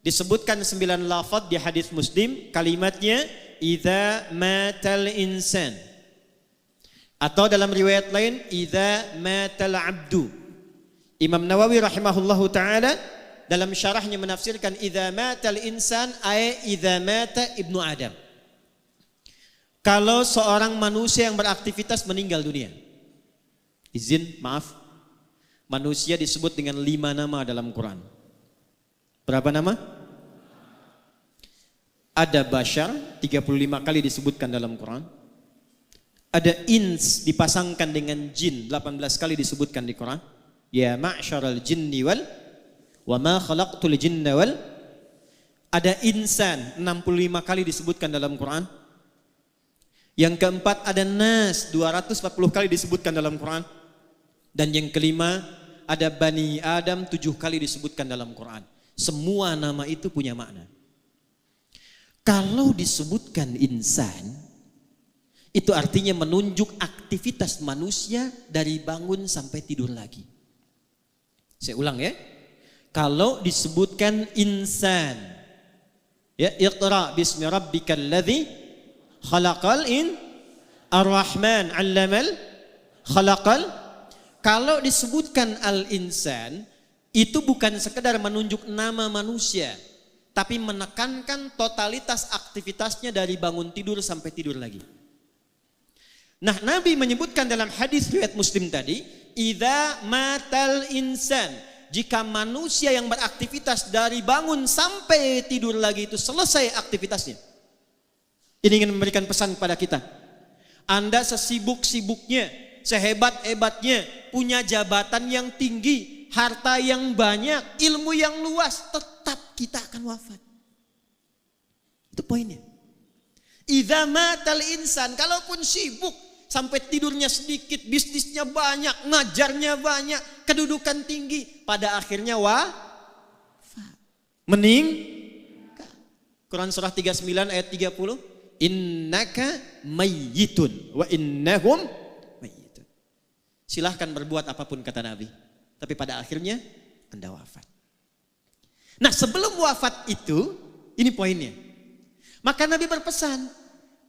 [SPEAKER 1] Disebutkan 9 lafaz di hadis Muslim, kalimatnya idza matal insan. Atau dalam riwayat lain idza matal abdu. Imam Nawawi rahimahullahu taala dalam syarahnya menafsirkan idza matal insan ay idza mata ibnu Adam. Kalau seorang manusia yang beraktivitas meninggal dunia. Izin, maaf. Manusia disebut dengan 5 nama dalam Quran. Berapa nama? Ada bashar 35 kali disebutkan dalam Quran. Ada ins dipasangkan dengan jin 18 kali disebutkan di Quran. Ya ma'syaral jinni wal wa ma khalaqtul jinna wal. Ada insan 65 kali disebutkan dalam Quran. Yang keempat ada nas 240 kali disebutkan dalam Quran. Dan yang kelima ada Bani Adam 7 kali disebutkan dalam Quran. Semua nama itu punya makna. Kalau disebutkan insan, itu artinya menunjuk aktivitas manusia dari bangun sampai tidur lagi. Saya ulang ya. Kalau disebutkan insan, ya iqra bismi rabbikal ladzi khalaqal ar-rahman 'allamal khalaqal. Kalau disebutkan al-insan, itu bukan sekedar menunjuk nama manusia, tapi menekankan totalitas aktivitasnya dari bangun tidur sampai tidur lagi. Nah, Nabi menyebutkan dalam hadis riwayat Muslim tadi, idza matal insan, jika manusia yang beraktivitas dari bangun sampai tidur lagi itu selesai aktivitasnya. Ini ingin memberikan pesan kepada kita. Anda sesibuk-sibuknya, sehebat-hebatnya, punya jabatan yang tinggi, harta yang banyak, ilmu yang luas, tetap kita akan wafat. Itu poinnya. Idza matal insan, kalaupun sibuk sampai tidurnya sedikit, bisnisnya banyak, ngajarnya banyak, kedudukan tinggi, pada akhirnya wafat. Meninggal. Quran surah 39 ayat 30, innaka mayyitun wa innahum mayyitun. Silahkan berbuat apapun kata Nabi, tapi pada akhirnya Anda wafat. Nah, sebelum wafat itu, ini poinnya. Maka Nabi berpesan,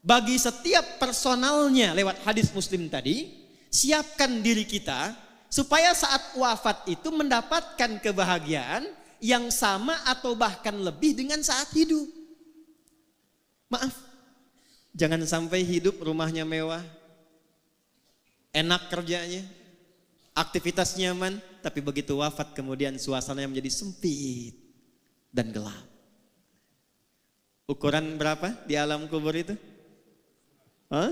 [SPEAKER 1] bagi setiap personalnya lewat hadis Muslim tadi, siapkan diri kita supaya saat wafat itu mendapatkan kebahagiaan yang sama atau bahkan lebih dengan saat hidup. Maaf, jangan sampai hidup rumahnya mewah, enak kerjanya, aktivitas nyaman, tapi begitu wafat kemudian suasananya menjadi sempit dan gelap. Ukuran berapa di alam kubur itu? 2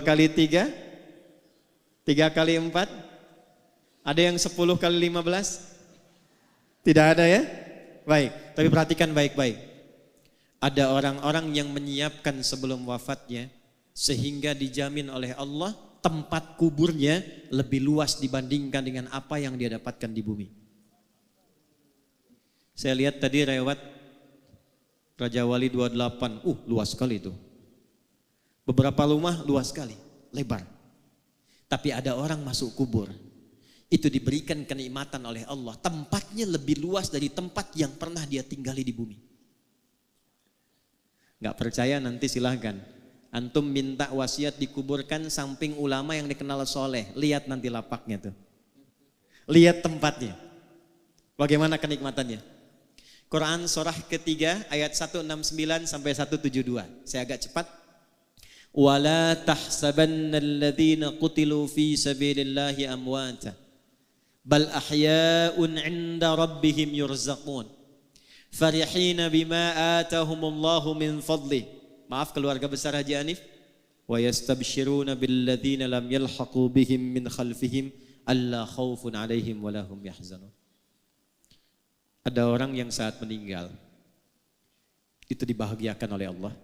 [SPEAKER 1] kali 3? 3 kali 4? Ada yang 10 kali 15? Tidak ada ya? Baik, tapi perhatikan baik-baik. Ada orang-orang yang menyiapkan sebelum wafatnya sehingga dijamin oleh Allah tempat kuburnya lebih luas dibandingkan dengan apa yang dia dapatkan di bumi. Saya lihat tadi lewat Raja Wali 28. Luas sekali itu. Beberapa rumah luas sekali, lebar. Tapi ada orang masuk kubur. Itu diberikan kenikmatan oleh Allah. Tempatnya lebih luas dari tempat yang pernah dia tinggali di bumi. Gak percaya nanti silahkan. Antum minta wasiat dikuburkan samping ulama yang dikenal soleh. Lihat nanti lapaknya tuh. Lihat tempatnya. Bagaimana kenikmatannya. Quran surah ketiga ayat 169 sampai 172. Saya agak cepat. Wala tahsabanna alladhina qutilu fi sabilillahi amwata bal ahya'un 'inda rabbihim yurzaqun farihina bima atahumullahu min fadli. Maaf keluarga besar Haji Hanif. Wa yastabshiruna billadzina lam yalhaqu bihim min khalfihim alla khaufun 'alaihim wa lahum yahzanun. Ada orang yang saat meninggal itu dibahagiakan oleh Allah.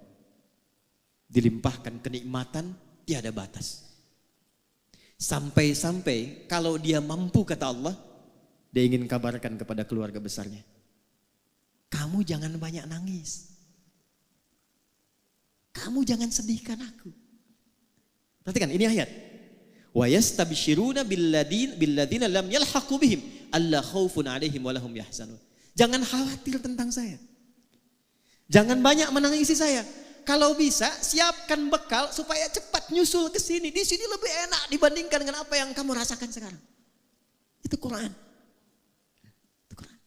[SPEAKER 1] Dilimpahkan kenikmatan tiada batas. Sampai-sampai kalau dia mampu kata Allah, dia ingin kabarkan kepada keluarga besarnya. Kamu jangan banyak nangis. Kamu jangan sedihkan aku. Perhatikan ini ayat. Wa yastabshiruna billadzina lam yalhaqu bihim alla khaufun 'alaihim wa lahum yahzanun. Jangan khawatir tentang saya. Jangan banyak menangisi saya. Kalau bisa siapkan bekal supaya cepat nyusul ke sini. Di sini lebih enak dibandingkan dengan apa yang kamu rasakan sekarang. Itu Quran. Itu Quran.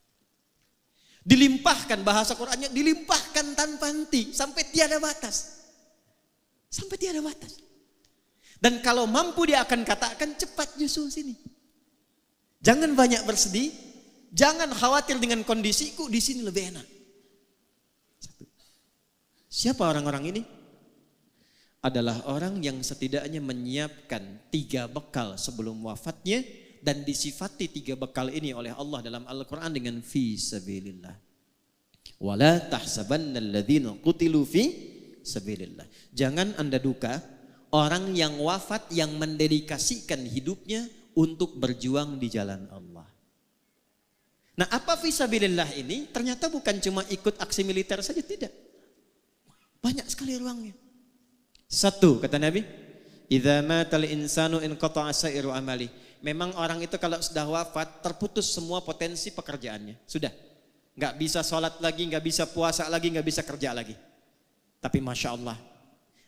[SPEAKER 1] Dilimpahkan bahasa Qurannya, dilimpahkan tanpa henti sampai tiada batas. Sampai tiada batas. Dan kalau mampu dia akan katakan cepat nyusul sini. Jangan banyak bersedih, jangan khawatir dengan kondisiku, di sini lebih enak. Satu. Siapa orang-orang ini? Adalah orang yang setidaknya menyiapkan 3 bekal sebelum wafatnya dan disifati 3 bekal ini oleh Allah dalam Al-Quran dengan fi sabilillah. Wala tahsabanna alladhina qutilu fi sabilillah. Jangan Anda duka orang yang wafat yang mendedikasikan hidupnya untuk berjuang di jalan Allah. Nah, apa fi sabilillah ini? Ternyata bukan cuma ikut aksi militer saja, tidak. Banyak sekali ruangnya. 1 kata Nabi, idza matal insanu inqata'a sa'iru amali. Memang orang itu kalau sudah wafat terputus semua potensi pekerjaannya. Sudah. Enggak bisa sholat lagi, enggak bisa puasa lagi, enggak bisa kerja lagi. Tapi Masya Allah,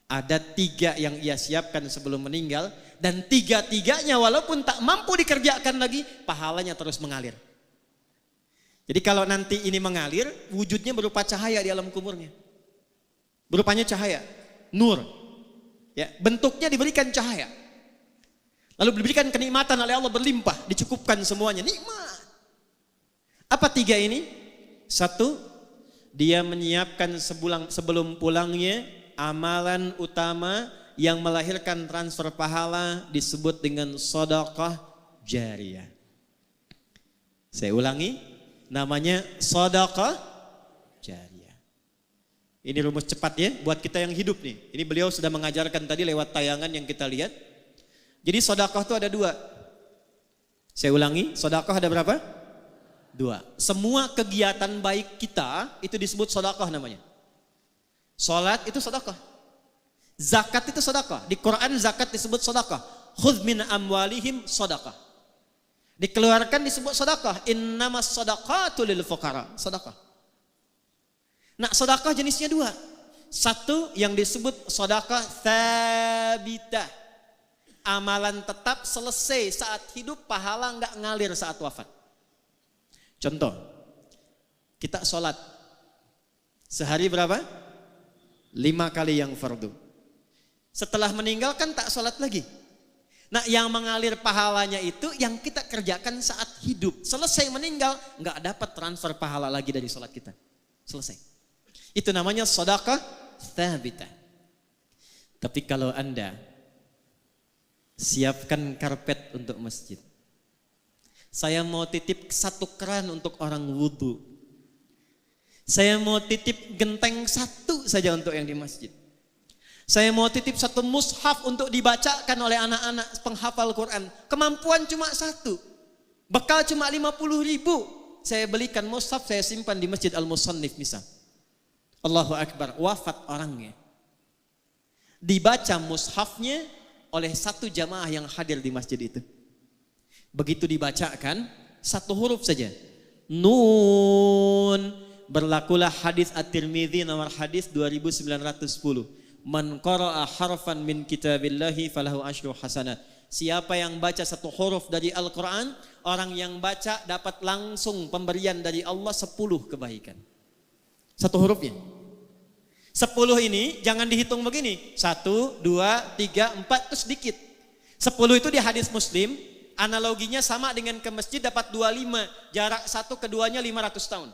[SPEAKER 1] ada 3 yang ia siapkan sebelum meninggal, dan 3-tiganya walaupun tak mampu dikerjakan lagi, pahalanya terus mengalir. Jadi kalau nanti ini mengalir, wujudnya berupa cahaya di alam kuburnya. Berupanya cahaya, nur. Ya, bentuknya diberikan cahaya. Lalu diberikan kenikmatan oleh Allah berlimpah, dicukupkan semuanya, nikmat. Apa 3 ini? 1, dia menyiapkan sebelum pulangnya amalan utama yang melahirkan transfer pahala disebut dengan sedekah jariyah. Saya ulangi, namanya sedekah jariyah. Ini rumus cepat ya buat kita yang hidup nih. Ini beliau sudah mengajarkan tadi lewat tayangan yang kita lihat. Jadi sedekah itu ada 2. Saya ulangi, sedekah ada berapa? 2. Semua kegiatan baik kita itu disebut sedekah namanya. Salat itu sedekah. Zakat itu sedekah. Di Quran zakat disebut sedekah. Khudz min amwalihim sedekah. Dikeluarkan disebut sedekah. Innamas shadaqatu lil fuqara. Sedekah. Nah, sedekah jenisnya 2. 1 yang disebut sedekah tsabitah. Amalan tetap selesai saat hidup, pahala enggak ngalir saat wafat. Contoh, kita sholat sehari berapa? 5 kali yang fardu. Setelah meninggal kan tak sholat lagi. Nah, yang mengalir pahalanya itu yang kita kerjakan saat hidup. Selesai meninggal enggak dapat transfer pahala lagi dari sholat kita. Selesai. Itu namanya sedekah tsabitah. Tapi kalau Anda siapkan karpet untuk masjid. Saya mau titip 1 keran untuk orang wudhu. Saya mau titip genteng 1 saja untuk yang di masjid. Saya mau titip 1 mushaf untuk dibacakan oleh anak-anak penghafal Quran. Kemampuan cuma 1. Bekal cuma 50.000. saya belikan mushaf, saya simpan di Masjid Al-Musannif misal. Allahu Akbar, wafat orangnya. Dibaca mushafnya oleh satu jamaah yang hadir di masjid itu. Begitu dibacakan, satu huruf saja. Nun. Berlakulah hadis At-Tirmidzi nomor hadis 2910. Man qara'a harfan min kitabillahi falahu asyru hasanat. Siapa yang baca satu huruf dari Al-Quran, orang yang baca dapat langsung pemberian dari Allah 10 kebaikan. Satu hurufnya. 10 ini jangan dihitung begini. 1, 2, 3, 4 itu sedikit. 10 itu di hadis Muslim, analoginya sama dengan ke masjid dapat 25. Jarak satu keduanya 500 tahun.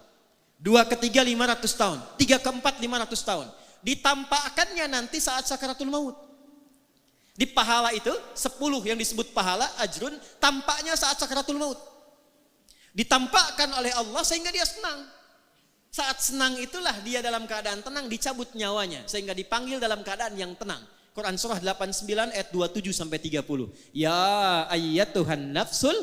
[SPEAKER 1] 2 ke 3 500 tahun. 3 ke 4 500 tahun. Ditampakkannya nanti saat sakaratul maut. Di pahala itu 10 yang disebut pahala ajrun tampaknya saat sakaratul maut. Ditampakkan oleh Allah sehingga dia senang. Saat senang itulah dia dalam keadaan tenang dicabut nyawanya sehingga dipanggil dalam keadaan yang tenang. Quran surah 89 ayat 27 sampai 30. Ya ayyatuhan nafsul.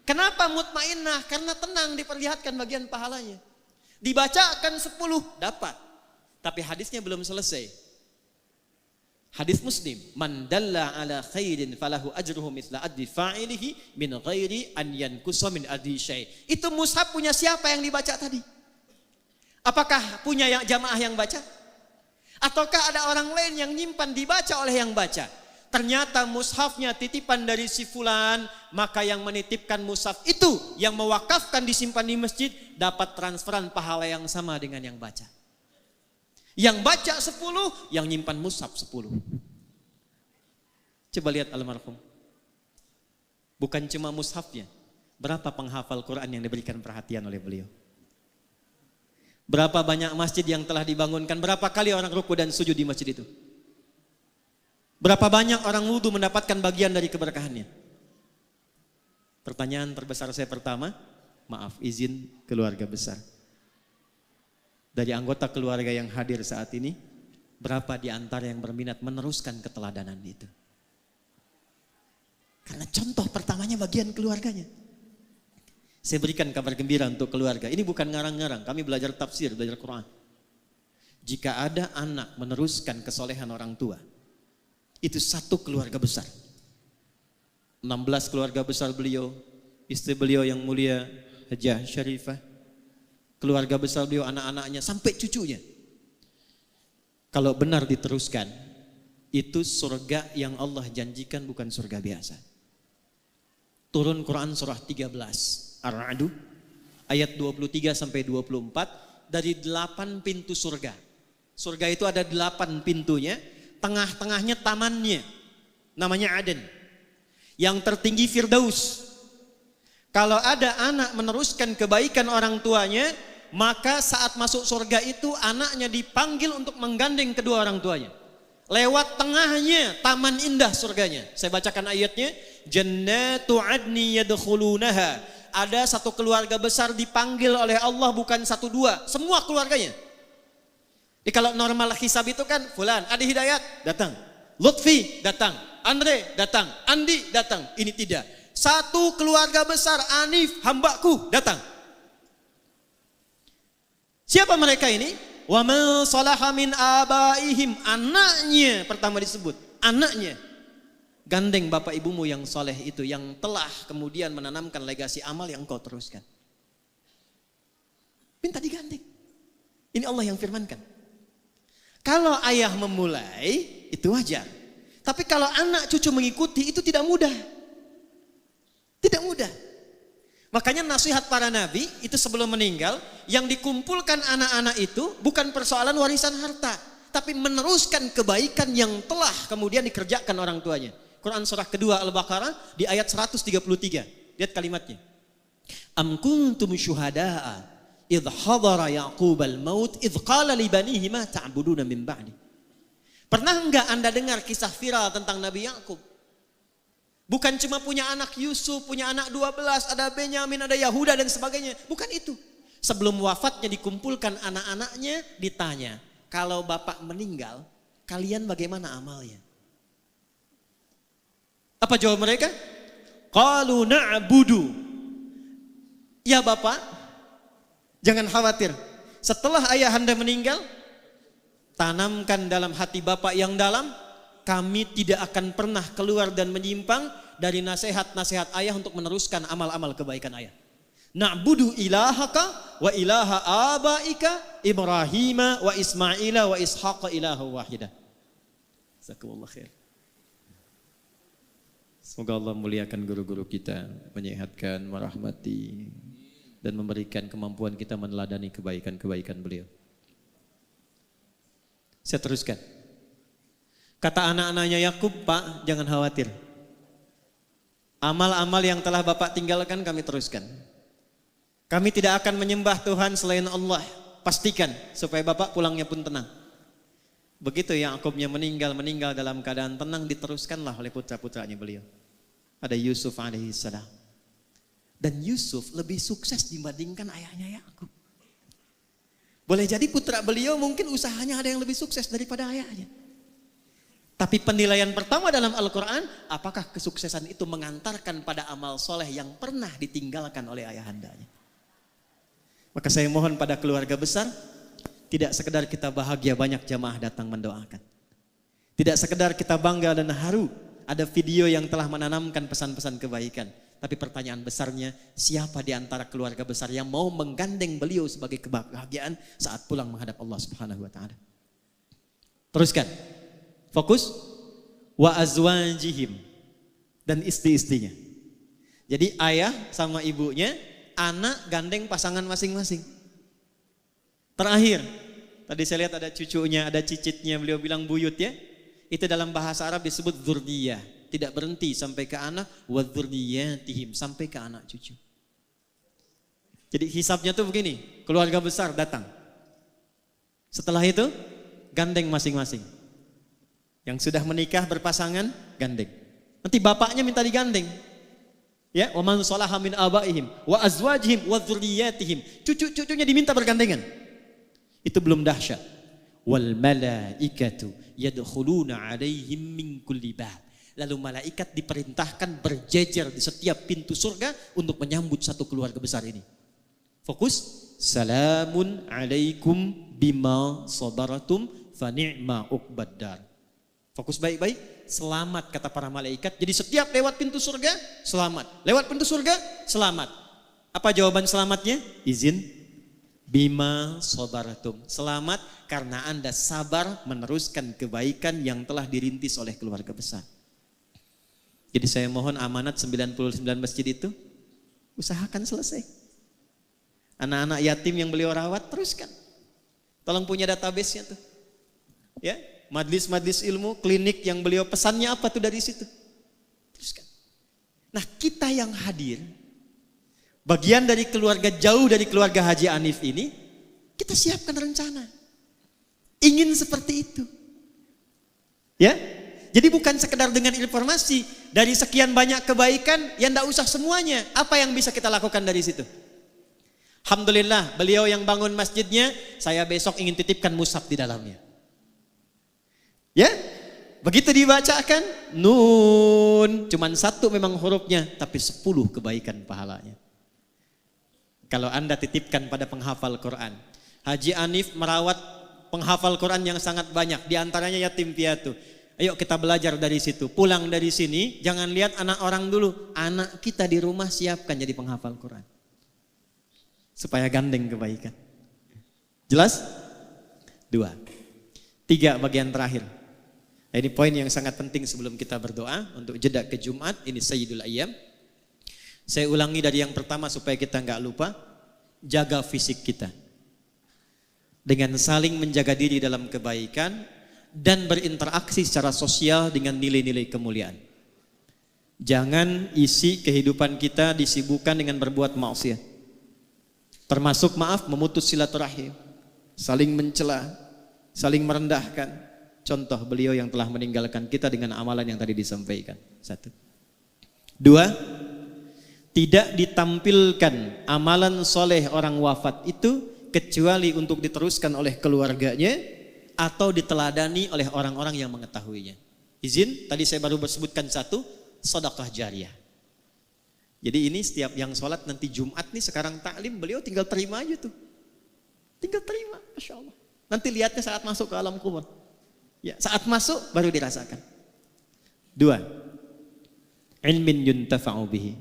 [SPEAKER 1] Kenapa mutmainnah? Karena tenang diperlihatkan bagian pahalanya. Dibacakan 10 dapat. Tapi hadisnya belum selesai. Hadis Muslim, man dalla ala khairin falahu ajruhu mithla adli fa'ilihi min ghairi an yankusa min adli syai'. Itu mushaf punya siapa yang dibaca tadi? Apakah punya jamaah yang baca? Ataukah ada orang lain yang nyimpan dibaca oleh yang baca? Ternyata mushafnya titipan dari si fulan, maka yang menitipkan mushaf itu yang mewakafkan disimpan di masjid dapat transferan pahala yang sama dengan yang baca. Yang baca 10, yang nyimpan mushaf 10. Coba lihat almarhum. Bukan cuma mushafnya, berapa penghafal Quran yang diberikan perhatian oleh beliau? Berapa banyak masjid yang telah dibangunkan? Berapa kali orang ruku dan sujud di masjid itu? Berapa banyak orang wudhu mendapatkan bagian dari keberkahannya? Pertanyaan terbesar saya pertama, maaf izin keluarga besar. Dari anggota keluarga yang hadir saat ini, berapa di antara yang berminat meneruskan keteladanan itu? Karena contoh pertamanya bagian keluarganya. Saya berikan kabar gembira untuk keluarga. Ini bukan ngarang-ngarang, kami belajar tafsir, belajar Quran. Jika ada anak meneruskan kesolehan orang tua, itu satu keluarga besar. 16 keluarga besar beliau, istri beliau yang mulia Hajah Syarifah, keluarga besar beliau, anak-anaknya, sampai cucunya. Kalau benar diteruskan, itu surga yang Allah janjikan, bukan surga biasa. Turun Quran surah 13. Ar-Ra'd ayat 23 sampai 24 dari 8 pintu surga. Surga itu ada 8 pintunya, tengah-tengahnya tamannya. Namanya Aden. Yang tertinggi Firdaus. Kalau ada anak meneruskan kebaikan orang tuanya, maka saat masuk surga itu anaknya dipanggil untuk menggandeng kedua orang tuanya. Lewat tengahnya taman indah surganya. Saya bacakan ayatnya. Jannatu adni yadkhulunaha. Ada satu keluarga besar dipanggil oleh Allah, bukan 1, 2, semua keluarganya. Jadi kalau normal hisab itu kan fulan, Adi Hidayat datang, Lutfi datang, Andre datang, Andi datang. Ini tidak. Satu keluarga besar, Anif hambaku datang. Siapa mereka ini? Wa man salaha min abaihim, anaknya pertama disebut, anaknya. Gandeng bapak ibumu yang soleh itu, yang telah kemudian menanamkan legasi amal yang kau teruskan. Minta digandeng. Ini Allah yang firmankan. Kalau ayah memulai, itu wajar. Tapi kalau anak cucu mengikuti, itu tidak mudah. Tidak mudah. Makanya nasihat para nabi, itu sebelum meninggal, yang dikumpulkan anak-anak itu bukan persoalan warisan harta, tapi meneruskan kebaikan yang telah kemudian dikerjakan orang tuanya. Quran surah kedua Al-Baqarah di ayat 133. Lihat kalimatnya. Am kuntum syuhada'a idh hadara Ya'qub al-maut idh qala li banihi ma ta'buduna min ba'di. Pernah enggak Anda dengar kisah viral tentang Nabi Ya'qub? Bukan cuma punya anak Yusuf, punya anak 12, ada Benyamin, ada Yahuda dan sebagainya. Bukan itu. Sebelum wafatnya dikumpulkan anak-anaknya, ditanya, kalau bapak meninggal, kalian bagaimana amalnya? Apa jawab mereka? Qalu na'budu Ya Bapak, jangan khawatir. Setelah ayahanda meninggal, tanamkan dalam hati Bapak yang dalam, kami tidak akan pernah keluar dan menyimpang dari nasihat-nasihat ayah untuk meneruskan amal-amal kebaikan ayah. Na'budu ilahaka wa ilaha abaika Ibrahim wa Ismail wa Ishaq ilaha wahidah. Jazakumullah khair. Semoga Allah muliakan guru-guru kita, menyehatkan, merahmati, dan memberikan kemampuan kita meneladani kebaikan-kebaikan beliau. Saya teruskan. Kata anak-anaknya Yakub, Pak, jangan khawatir. Amal-amal yang telah Bapak tinggalkan kami teruskan. Kami tidak akan menyembah Tuhan selain Allah. Pastikan supaya Bapak pulangnya pun tenang. Begitu Yakubnya meninggal dalam keadaan tenang, diteruskanlah oleh putra-putranya beliau. Ada Yusuf alaihissalam. Dan Yusuf lebih sukses dibandingkan ayahnya Yakub. Boleh jadi putra beliau mungkin usahanya ada yang lebih sukses daripada ayahnya. Tapi penilaian pertama dalam Al-Quran, apakah kesuksesan itu mengantarkan pada amal soleh yang pernah ditinggalkan oleh ayahandanya. Maka saya mohon pada keluarga besar, tidak sekedar kita bahagia banyak jamaah datang mendoakan. Tidak sekedar kita bangga dan haru, ada video yang telah menanamkan pesan-pesan kebaikan. Tapi pertanyaan besarnya, siapa di antara keluarga besar yang mau menggandeng beliau sebagai kebahagiaan saat pulang menghadap Allah Subhanahu wa taala? Teruskan. Fokus wa azwajihim dan istri-istrinya. Jadi ayah sama ibunya, anak gandeng pasangan masing-masing. Terakhir, tadi saya lihat ada cucunya, ada cicitnya, beliau bilang buyut ya. Itu dalam bahasa Arab disebut dzurriyyah. Tidak berhenti sampai ke anak, wa dzurriyyatihim, sampai ke anak cucu. Jadi hisabnya tuh begini, keluarga besar datang. Setelah itu gandeng masing-masing. Yang sudah menikah berpasangan gandeng. Nanti bapaknya minta digandeng. Ya, wa man salaha min abaihim wa azwajihim wa dzurriyyatihim. Cucu-cucunya diminta bergandengan. Itu belum dahsyat. Wal malaikatu yadkhuluna 'alaihim min kulli bab. Lalu malaikat diperintahkan berjejer di setiap pintu surga untuk menyambut satu keluarga besar ini. Fokus, salamun alaikum bima sabaratum fa ni'ma uqbaddar. Fokus baik-baik, selamat kata para malaikat. Jadi setiap lewat pintu surga, selamat. Lewat pintu surga, selamat. Apa jawaban selamatnya? Izin. Bima sabaratum. Selamat karena Anda sabar meneruskan kebaikan yang telah dirintis oleh keluarga besar. Jadi saya mohon amanat 99 masjid itu usahakan selesai. Anak-anak yatim yang beliau rawat teruskan. Tolong punya database-nya tuh. Ya, majlis-majlis ilmu, klinik yang beliau pesannya apa tuh dari situ. Teruskan. Nah, kita yang hadir bagian dari keluarga jauh dari keluarga Haji Anif ini, kita siapkan rencana. Ingin seperti itu. Ya? Jadi bukan sekedar dengan informasi dari sekian banyak kebaikan yang tidak usah semuanya. Apa yang bisa kita lakukan dari situ? Alhamdulillah beliau yang bangun masjidnya, saya besok ingin titipkan mushaf di dalamnya. Ya, begitu dibacakan nun, cuman satu memang hurufnya, tapi 10 kebaikan pahalanya. Kalau Anda titipkan pada penghafal Quran, Haji Anif merawat penghafal Quran yang sangat banyak, di antaranya yatim piatu. Ayo kita belajar dari situ. Pulang dari sini jangan lihat anak orang dulu. Anak kita di rumah siapkan jadi penghafal Quran. Supaya gandeng kebaikan. Jelas? 2. 3 bagian terakhir. Nah, ini poin yang sangat penting sebelum kita berdoa untuk jeda ke Jumat. Ini Sayyidul Ayyam. Saya ulangi dari yang pertama supaya kita enggak lupa. Jaga fisik kita. Dengan saling menjaga diri dalam kebaikan dan berinteraksi secara sosial dengan nilai-nilai kemuliaan. Jangan isi kehidupan kita disibukkan dengan berbuat maksiat. Termasuk memutus silaturahim, saling mencela, saling merendahkan. Contoh beliau yang telah meninggalkan kita dengan amalan yang tadi disampaikan. 1. 2. Tidak ditampilkan amalan soleh orang wafat itu kecuali untuk diteruskan oleh keluarganya atau diteladani oleh orang-orang yang mengetahuinya. Izin, tadi saya baru sebutkan 1, sedekah jariyah. Jadi ini setiap yang sholat nanti Jumat nih sekarang taklim, beliau tinggal terima aja tuh. Tinggal terima, Masya Allah. Nanti lihatnya saat masuk ke alam kubur. Ya, saat masuk baru dirasakan. 2. Ilmin yuntafa'u bihi.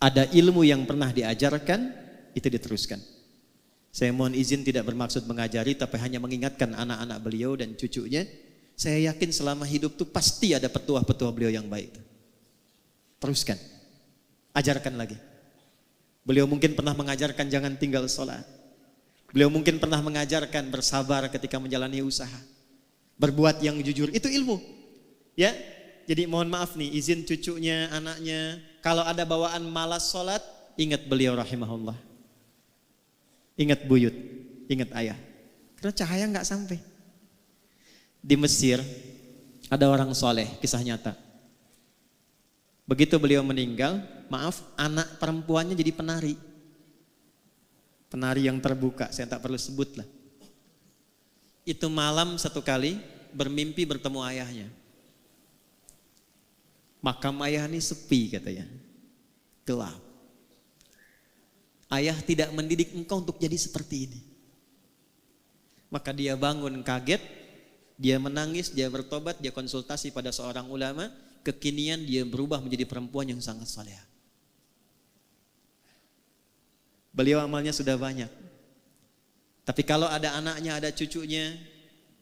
[SPEAKER 1] Ada ilmu yang pernah diajarkan, itu diteruskan. Saya mohon izin tidak bermaksud mengajari, tapi hanya mengingatkan anak-anak beliau dan cucunya. Saya yakin selama hidup tuh pasti ada petuah-petuah beliau yang baik. Teruskan, ajarkan lagi. Beliau mungkin pernah mengajarkan jangan tinggal sholat. Beliau mungkin pernah mengajarkan bersabar ketika menjalani usaha. Berbuat yang jujur, itu ilmu. Ya, jadi mohon maaf nih, izin cucunya, anaknya, kalau ada bawaan malas sholat, ingat beliau rahimahullah. Ingat buyut, ingat ayah. Karena cahaya nggak sampai. Di Mesir ada orang soleh, kisah nyata. Begitu beliau meninggal, maaf, anak perempuannya jadi penari. Penari yang terbuka, saya tak perlu sebut lah. Itu malam satu kali bermimpi bertemu ayahnya. Makam ayah ini sepi katanya, gelap. Ayah tidak mendidik engkau untuk jadi seperti ini. Maka dia bangun kaget, dia menangis, dia bertobat, dia konsultasi pada seorang ulama. Kekinian dia berubah menjadi perempuan yang sangat saleh. Beliau amalnya sudah banyak. Tapi kalau ada anaknya, ada cucunya,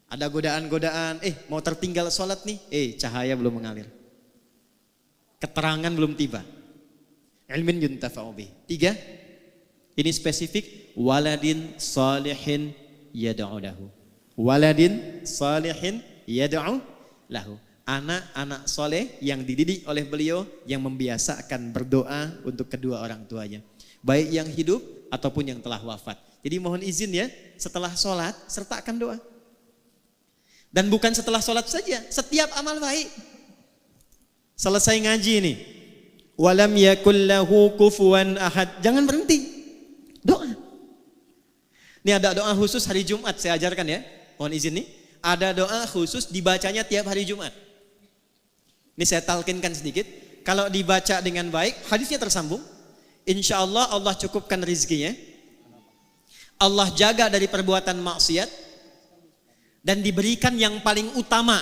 [SPEAKER 1] ada godaan-godaan, mau tertinggal sholat nih, cahaya belum mengalir. Keterangan belum tiba. Ilmin yuntafa'u bih. 3, ini spesifik, waladin salihin yad'u lahu. Waladin salihin yad'u lahu. Anak-anak soleh yang dididik oleh beliau, yang membiasakan berdoa untuk kedua orang tuanya. Baik yang hidup ataupun yang telah wafat. Jadi mohon izin ya, setelah sholat sertakan doa. Dan bukan setelah sholat saja, setiap amal baik. Selesai ngaji ini, walam yakul lahu kufuwan ahad. Jangan berhenti, doa. Ini ada doa khusus hari Jumat, saya ajarkan ya. Mohon izin nih, ada doa khusus dibacanya tiap hari Jumat. Ini saya talkinkan sedikit. Kalau dibaca dengan baik, hadisnya tersambung. Insya Allah Allah cukupkan rizkinya. Allah jaga dari perbuatan maksiat. Dan diberikan yang paling utama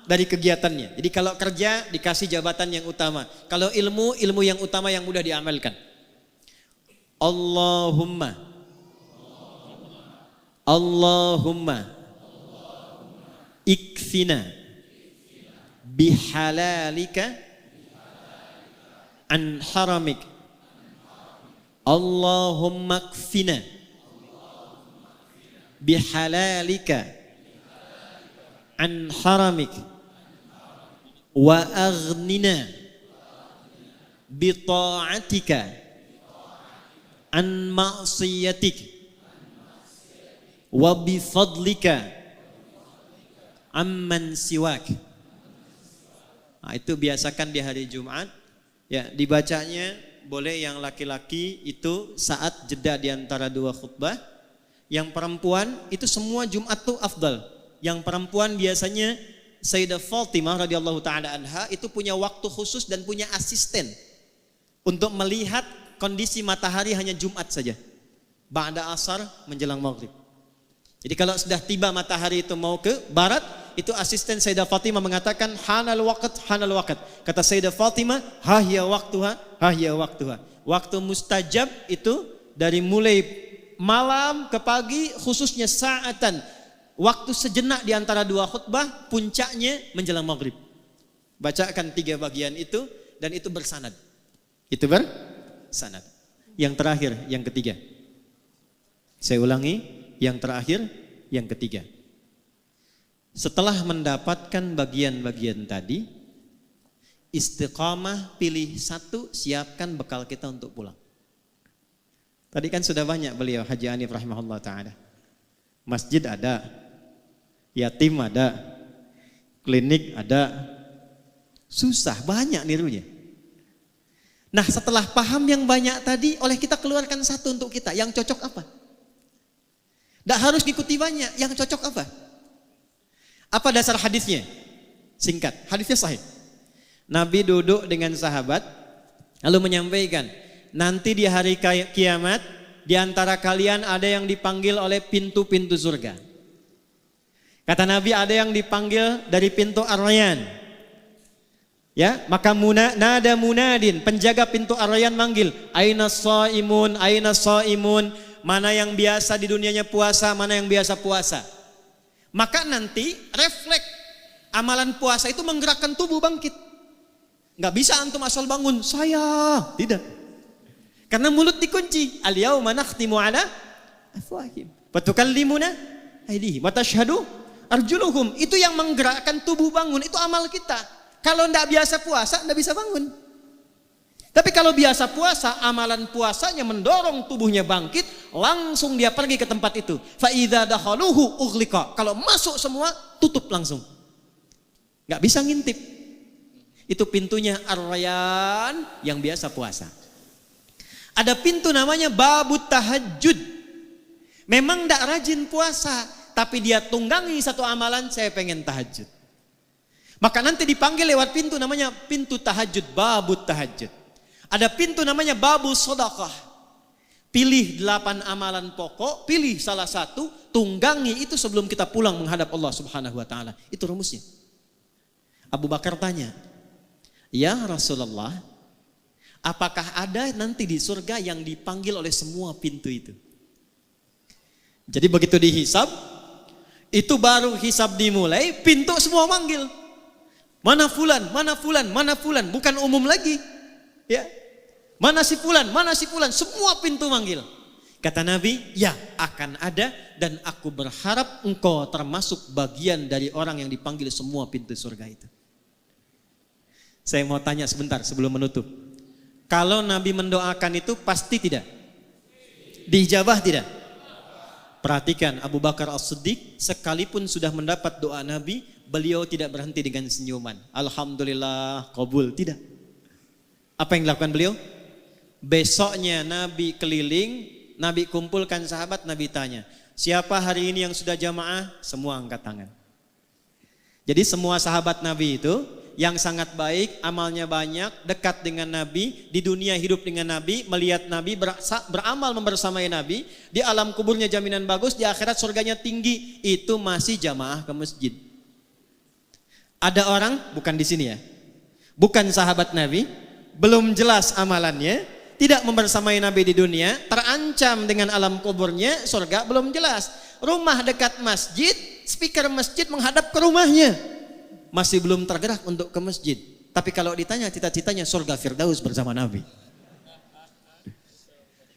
[SPEAKER 1] dari kegiatannya. Jadi kalau kerja dikasih jabatan yang utama. Kalau ilmu yang utama yang mudah diamalkan. Allahumma ikfina bihalalika an haramik. Allahumma ikfina bihalalika an haramik wa aghnina bi ta'atika an ma'siyatik wa bi fadlika amman siwak. Nah, itu biasakan di hari Jumat. Ya, dibacanya boleh yang laki-laki itu saat jeda di antara dua khutbah. Yang perempuan itu semua Jumat tuh afdal. Yang perempuan biasanya Sayyidah Fatimah radhiyallahu taala anha itu punya waktu khusus dan punya asisten untuk melihat kondisi matahari hanya Jumat saja. Ba'da asar menjelang maghrib. Jadi kalau sudah tiba matahari itu mau ke barat, itu asisten Sayyidah Fatimah mengatakan hanal waqt. Kata Sayyidah Fatimah, hahya waktuha. Waktu mustajab itu dari mulai malam ke pagi, khususnya saatan, waktu sejenak di antara dua khutbah, puncaknya menjelang maghrib. Bacakan 3 bagian itu dan itu bersanad. Itu bersanad. Yang terakhir, yang ketiga. Saya ulangi, yang terakhir, yang ketiga. Setelah mendapatkan bagian-bagian tadi, istiqamah, pilih satu, siapkan bekal kita untuk pulang. Tadi kan sudah banyak beliau Haji Hanif rahimahullah ta'ala. Masjid ada, yatim ada, klinik ada, susah, banyak nirunya. Nah setelah paham yang banyak tadi, oleh kita keluarkan satu untuk kita, yang cocok apa? Tidak harus ikuti banyak, yang cocok apa? Apa dasar hadisnya? Singkat, hadisnya sahih. Nabi duduk dengan sahabat, Lalu menyampaikan, nanti di hari kiamat di antara kalian ada yang dipanggil oleh pintu-pintu surga. Kata Nabi, ada yang dipanggil dari pintu Ar-Rayyan. Ya, maka nada munadin, penjaga pintu Ar-Rayyan manggil, aina shaimun, aina shaimun, mana yang biasa di dunianya puasa, mana yang biasa puasa. Maka nanti refleks amalan puasa itu menggerakkan tubuh bangkit. Enggak bisa antum asal bangun, saya, tidak. Karena mulut dikunci. Al-yauma nakhtimu ala afwahihim wa tukallimuna aydihim wa tashhadu arjuluhum. Itu yang menggerakkan tubuh bangun, itu amal kita. Kalau tidak biasa puasa, tidak bisa bangun. Tapi kalau biasa puasa, amalan puasanya mendorong tubuhnya bangkit, langsung dia pergi ke tempat itu. Fa idza dakhaluhu ughliqa. Kalau masuk semua, tutup langsung. Enggak bisa ngintip. Itu pintunya Ar-Rayyan yang biasa puasa. Ada pintu namanya babut tahajud. Memang tidak rajin puasa, tapi dia tunggangi satu amalan, saya pengen tahajud. Maka nanti dipanggil lewat pintu namanya pintu tahajud, babut tahajud. Ada pintu namanya babu sedekah. Pilih 8 amalan pokok, pilih salah satu, tunggangi itu sebelum kita pulang menghadap Allah Subhanahu wa taala. Itu rumusnya. Abu Bakar tanya, "Ya Rasulullah, apakah ada nanti di surga yang dipanggil oleh semua pintu itu?" Jadi begitu dihisab, itu baru hisab dimulai, pintu semua manggil. Mana fulan, mana fulan, mana fulan, bukan umum lagi. Ya. Mana si fulan, semua pintu manggil. Kata Nabi, ya akan ada dan aku berharap engkau termasuk bagian dari orang yang dipanggil semua pintu surga itu. Saya mau tanya sebentar sebelum menutup. Kalau Nabi mendoakan itu pasti tidak? Diijabah tidak? Perhatikan Abu Bakar As-Siddiq sekalipun sudah mendapat doa Nabi, beliau tidak berhenti dengan senyuman. Alhamdulillah kabul, tidak. Apa yang dilakukan beliau? Besoknya Nabi keliling, Nabi kumpulkan sahabat, Nabi tanya, siapa hari ini yang sudah jamaah? Semua angkat tangan. Jadi semua sahabat Nabi itu yang sangat baik, amalnya banyak, dekat dengan Nabi, di dunia hidup dengan Nabi, melihat Nabi, beramal membersamai Nabi, di alam kuburnya jaminan bagus, di akhirat surganya tinggi, itu masih jamaah ke masjid. Ada orang, bukan di sini ya, bukan sahabat Nabi, belum jelas amalannya, tidak membersamai Nabi di dunia, terancam dengan alam kuburnya, surga belum jelas. Rumah dekat masjid, speaker masjid menghadap ke rumahnya, masih belum tergerak untuk ke masjid. Tapi kalau ditanya cita-citanya surga Firdaus bersama Nabi.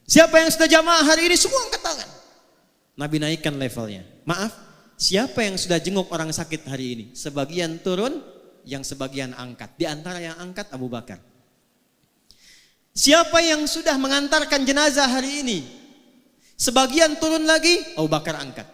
[SPEAKER 1] Siapa yang sudah jamaah hari ini? Semua angkat tangan. Nabi naikkan levelnya. Maaf, siapa yang sudah jenguk orang sakit hari ini? Sebagian turun, yang sebagian angkat. Di antara yang angkat Abu Bakar. Siapa yang sudah mengantarkan jenazah hari ini? Sebagian turun lagi, Abu Bakar angkat.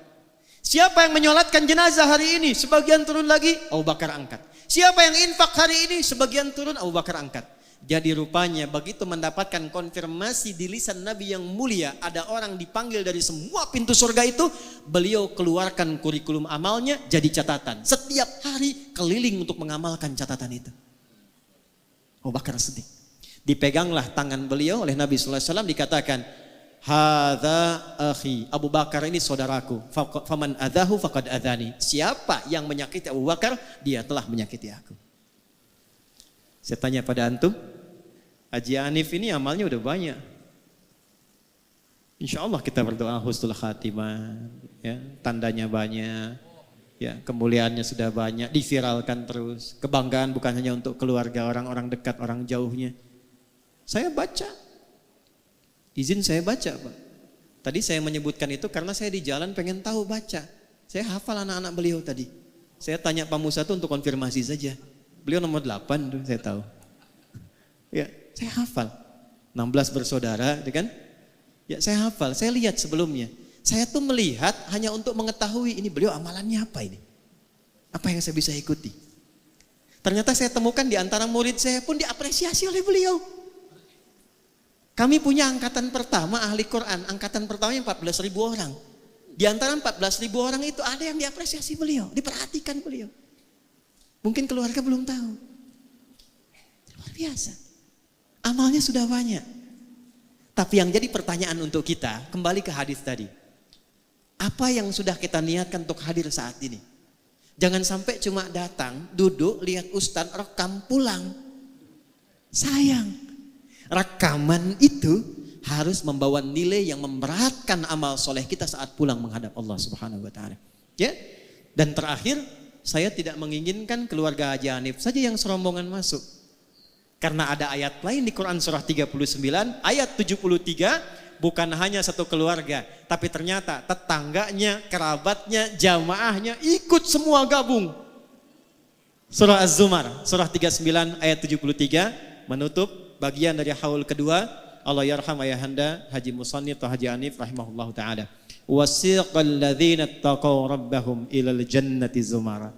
[SPEAKER 1] Siapa yang menyolatkan jenazah hari ini? Sebagian turun lagi, Abu Bakar angkat. Siapa yang infak hari ini? Sebagian turun, Abu Bakar angkat. Jadi rupanya begitu mendapatkan konfirmasi di lisan Nabi yang mulia, ada orang dipanggil dari semua pintu surga itu, beliau keluarkan kurikulum amalnya jadi catatan. Setiap hari keliling untuk mengamalkan catatan itu. Abu Bakar Siddiq. Dipeganglah tangan beliau oleh Nabi sallallahu alaihi wasallam, dikatakan, hadza akhi, Abu Bakar ini saudaraku. Faman adahu faqad adani. Siapa yang menyakiti Abu Bakar, dia telah menyakiti aku. Saya tanya pada antum, Haji Hanif ini amalnya udah banyak. Insya Allah kita berdoa husnul khatimah, ya, tandanya banyak, ya, kemuliaannya sudah banyak, diviralkan terus. Kebanggaan bukan hanya untuk keluarga, orang-orang dekat, orang jauhnya. Saya baca. Izin saya baca, Pak. Tadi saya menyebutkan itu karena saya di jalan pengen tahu baca. Saya hafal anak-anak beliau tadi. Saya tanya Pak Musa itu untuk konfirmasi saja. Beliau nomor 8 tuh saya tahu. Ya, saya hafal. 16 bersaudara, kan? Ya, saya hafal. Saya lihat sebelumnya. Saya tuh melihat hanya untuk mengetahui ini beliau amalannya apa ini. Apa yang saya bisa ikuti. Ternyata saya temukan di antara murid saya pun diapresiasi oleh beliau. Kami punya angkatan pertama ahli Quran, angkatan pertamanya 14.000 orang. Di antara 14.000 orang itu ada yang diapresiasi beliau, diperhatikan beliau. Mungkin keluarga belum tahu. Luar biasa. amalnya sudah banyak. Tapi yang jadi pertanyaan untuk kita, kembali ke hadis tadi. Apa yang sudah kita niatkan untuk hadir saat ini? Jangan sampai cuma datang, duduk, lihat ustaz, rekam, pulang. Sayang. Rekaman itu harus membawa nilai yang memberatkan amal soleh kita saat pulang menghadap Allah Subhanahu wa taala. Ya? Dan terakhir, saya tidak menginginkan keluarga Haji Hanif saja yang serombongan masuk. Karena ada ayat lain di Quran surah 39 ayat 73, bukan hanya satu keluarga, tapi ternyata tetangganya, kerabatnya, jamaahnya ikut semua gabung. Surah Az-Zumar surah 39 ayat 73 menutup bagian dari haul kedua. Allah yarham ayahanda Haji Musannif atau Haji Hanif rahimahullahu taala. Wasiqal ladzina taqaw rabbahum ilal jannati zumara.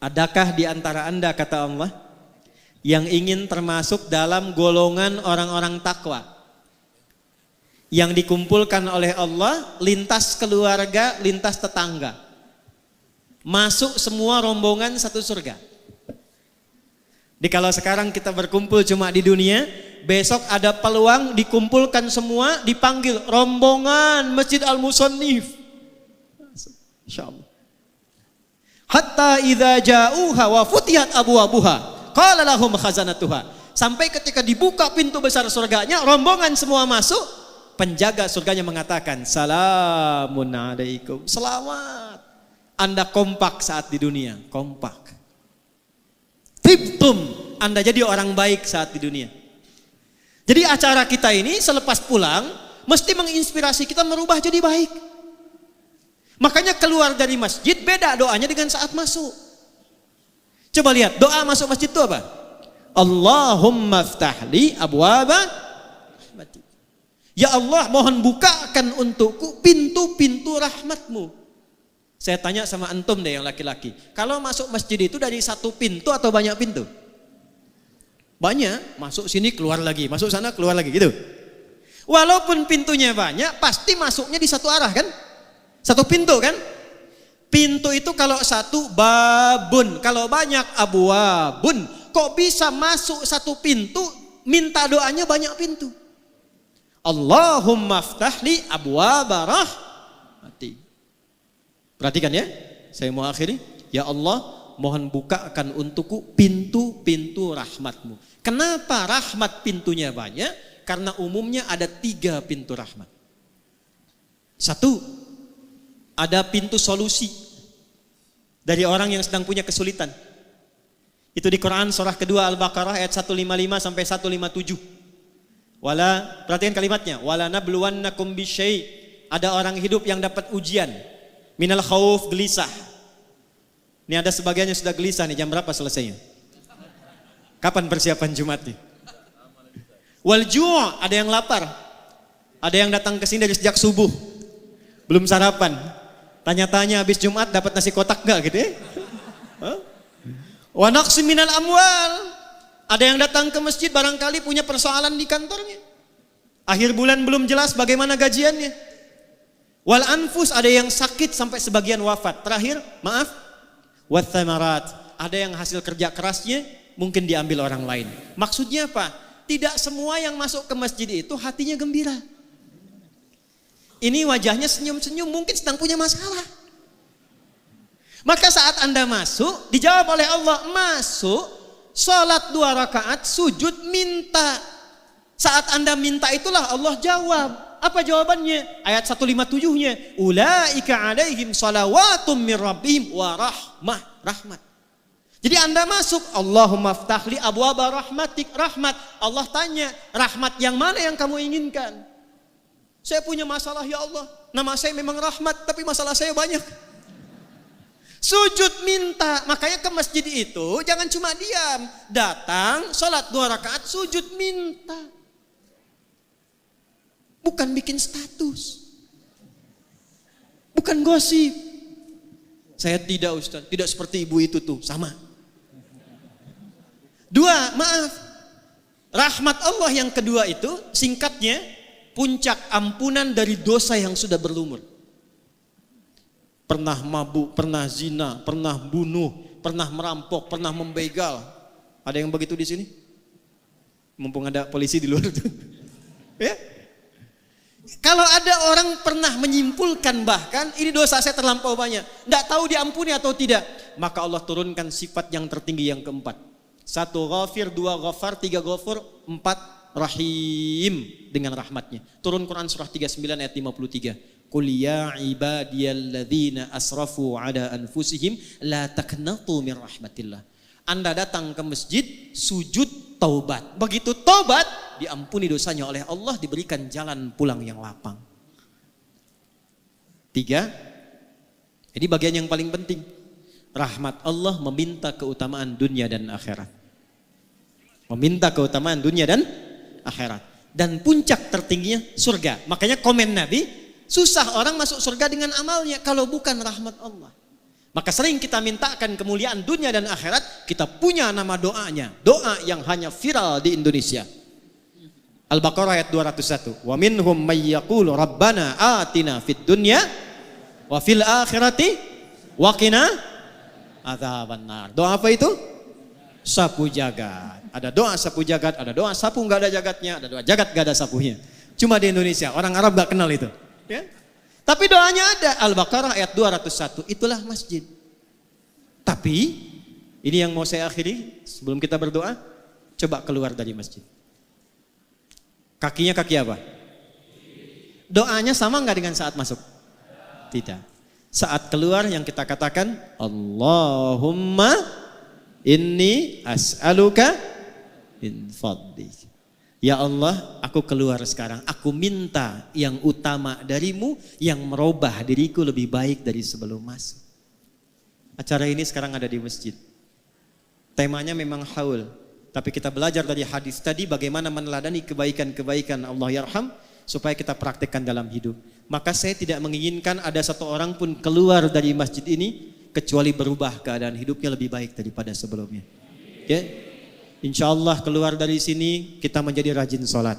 [SPEAKER 1] Adakah di antara Anda, kata Allah, yang ingin termasuk dalam golongan orang-orang takwa yang dikumpulkan oleh Allah lintas keluarga, lintas tetangga, masuk semua rombongan satu surga? Kalau sekarang kita berkumpul cuma di dunia, besok ada peluang dikumpulkan semua, dipanggil rombongan Masjid Al-Musannif. Insyaallah. Hatta idza ja'uha wa futihat abwabuha qala lahum khazanatuha. Sampai ketika dibuka pintu besar surganya, rombongan semua masuk, penjaga surganya mengatakan, "Salamun alaikum." Selamat. Anda kompak saat di dunia, kompak. Tibtum, Anda jadi orang baik saat di dunia. Jadi acara kita ini selepas pulang mesti menginspirasi kita merubah jadi baik. Makanya keluar dari masjid beda doanya dengan saat masuk. Coba lihat doa masuk masjid itu apa? Allahumma ftahli abwaba rahmati. Ya Allah, mohon bukakan untukku pintu-pintu rahmatmu. Saya tanya sama antum deh yang laki-laki, kalau masuk masjid itu dari satu pintu atau banyak pintu? Banyak, masuk sini keluar lagi, masuk sana keluar lagi gitu. Walaupun pintunya banyak, pasti masuknya di satu arah kan? Satu pintu kan? Pintu itu kalau satu babun, kalau banyak abwabun. Kok bisa masuk satu pintu, minta doanya banyak pintu? Allahumma ftahli abwaba rahmati. Perhatikan ya, saya mau akhiri. Ya Allah, mohon bukakan untukku pintu-pintu rahmatmu. Kenapa rahmat pintunya banyak? Karena umumnya ada 3 pintu rahmat. 1, ada pintu solusi dari orang yang sedang punya kesulitan. Itu di Quran surah kedua Al-Baqarah ayat 155 sampai 157. Perhatikan kalimatnya, wala nabluwannakum bisyai'. Ada orang hidup yang dapat ujian. Minal khauf, gelisah. Ini ada sebagiannya sudah gelisah nih, jam berapa selesainya? Kapan persiapan Jumat nih? Wal ju', ada yang lapar. Ada yang datang ke sini dari sejak subuh. Belum sarapan. Tanya-tanya habis Jumat dapat nasi kotak enggak gitu ya? Wa naqsim minal amwal. Ada yang datang ke masjid barangkali punya persoalan di kantornya. Akhir bulan belum jelas bagaimana gajiannya. Wal anfus, ada yang sakit sampai sebagian wafat. Terakhir, maaf, wat thamarat, ada yang hasil kerja kerasnya mungkin diambil orang lain. Maksudnya apa? Tidak semua yang masuk ke masjid itu hatinya gembira. Ini wajahnya senyum-senyum, mungkin sedang punya masalah. Maka saat Anda masuk, dijawab oleh Allah, masuk, sholat 2 rakaat, sujud, minta. Saat Anda minta itulah Allah jawab. Apa jawabannya? Ayat 157-nya. Ulaika alaihim salawatum mir rabbihim wa rahmat. Jadi Anda masuk, Allahumma ftahli abwaba rahmatik, rahmat. Allah tanya, rahmat yang mana yang kamu inginkan? Saya punya masalah ya Allah. Nama saya memang rahmat, tapi masalah saya banyak. Sujud minta. Makanya ke masjid itu jangan cuma diam. Datang, sholat 2 rakaat, sujud minta. Bukan bikin status. Bukan gosip. Saya tidak Ustaz, tidak seperti ibu itu tuh, sama. 2, maaf. Rahmat Allah yang kedua itu singkatnya puncak ampunan dari dosa yang sudah berlumur. Pernah mabuk, pernah zina, pernah bunuh, pernah merampok, pernah membegal. Ada yang begitu di sini? Mumpung ada polisi di luar tuh. Ya. Kalau ada orang pernah menyimpulkan bahkan ini dosa saya terlampau banyak, tidak tahu diampuni atau tidak, maka Allah turunkan sifat yang tertinggi yang keempat. 1 ghafir, 2 ghafar, 3 ghafur, 4 rahim dengan rahmatnya. Turun Quran surah 39 ayat 53. Qul ya ibadiyalladzina asrafu ala anfusihim la taqnatu min rahmatillah. Anda datang ke masjid, sujud, taubat. Begitu taubat, diampuni dosanya oleh Allah, diberikan jalan pulang yang lapang. 3, ini bagian yang paling penting. Rahmat Allah meminta keutamaan dunia dan akhirat. Meminta keutamaan dunia dan akhirat. Dan puncak tertingginya surga. Makanya komen Nabi, susah orang masuk surga dengan amalnya kalau bukan rahmat Allah. Maka sering kita mintakan kemuliaan dunia dan akhirat, kita punya nama doanya. Doa yang hanya viral di Indonesia. Al-Baqarah ayat 201. Wa minhum may yaqulu rabbana atina fid dunya wa fil akhirati wa qina adzabannar. Doa apa itu? Sapu jagat. Ada doa sapu jagat, ada doa sapu enggak ada jagatnya, ada doa jagat enggak ada sapunya. Cuma di Indonesia, orang Arab enggak kenal itu. Ya? Tapi doanya ada, Al-Baqarah ayat 201, itulah masjid. Tapi, ini yang mau saya akhiri, sebelum kita berdoa, coba keluar dari masjid. Kakinya kaki apa? Doanya sama enggak dengan saat masuk? Tidak. Saat keluar yang kita katakan, Allahumma inni as'aluka min fadlik. Ya Allah, aku keluar sekarang. Aku minta yang utama darimu, yang merubah diriku lebih baik dari sebelum masuk. Acara ini sekarang ada di masjid. Temanya memang haul. Tapi kita belajar dari hadis tadi bagaimana meneladani kebaikan-kebaikan Allah yarham supaya kita praktekkan dalam hidup. Maka saya tidak menginginkan ada satu orang pun keluar dari masjid ini kecuali berubah keadaan hidupnya lebih baik daripada sebelumnya. Ya. Insya Allah keluar dari sini kita menjadi rajin sholat.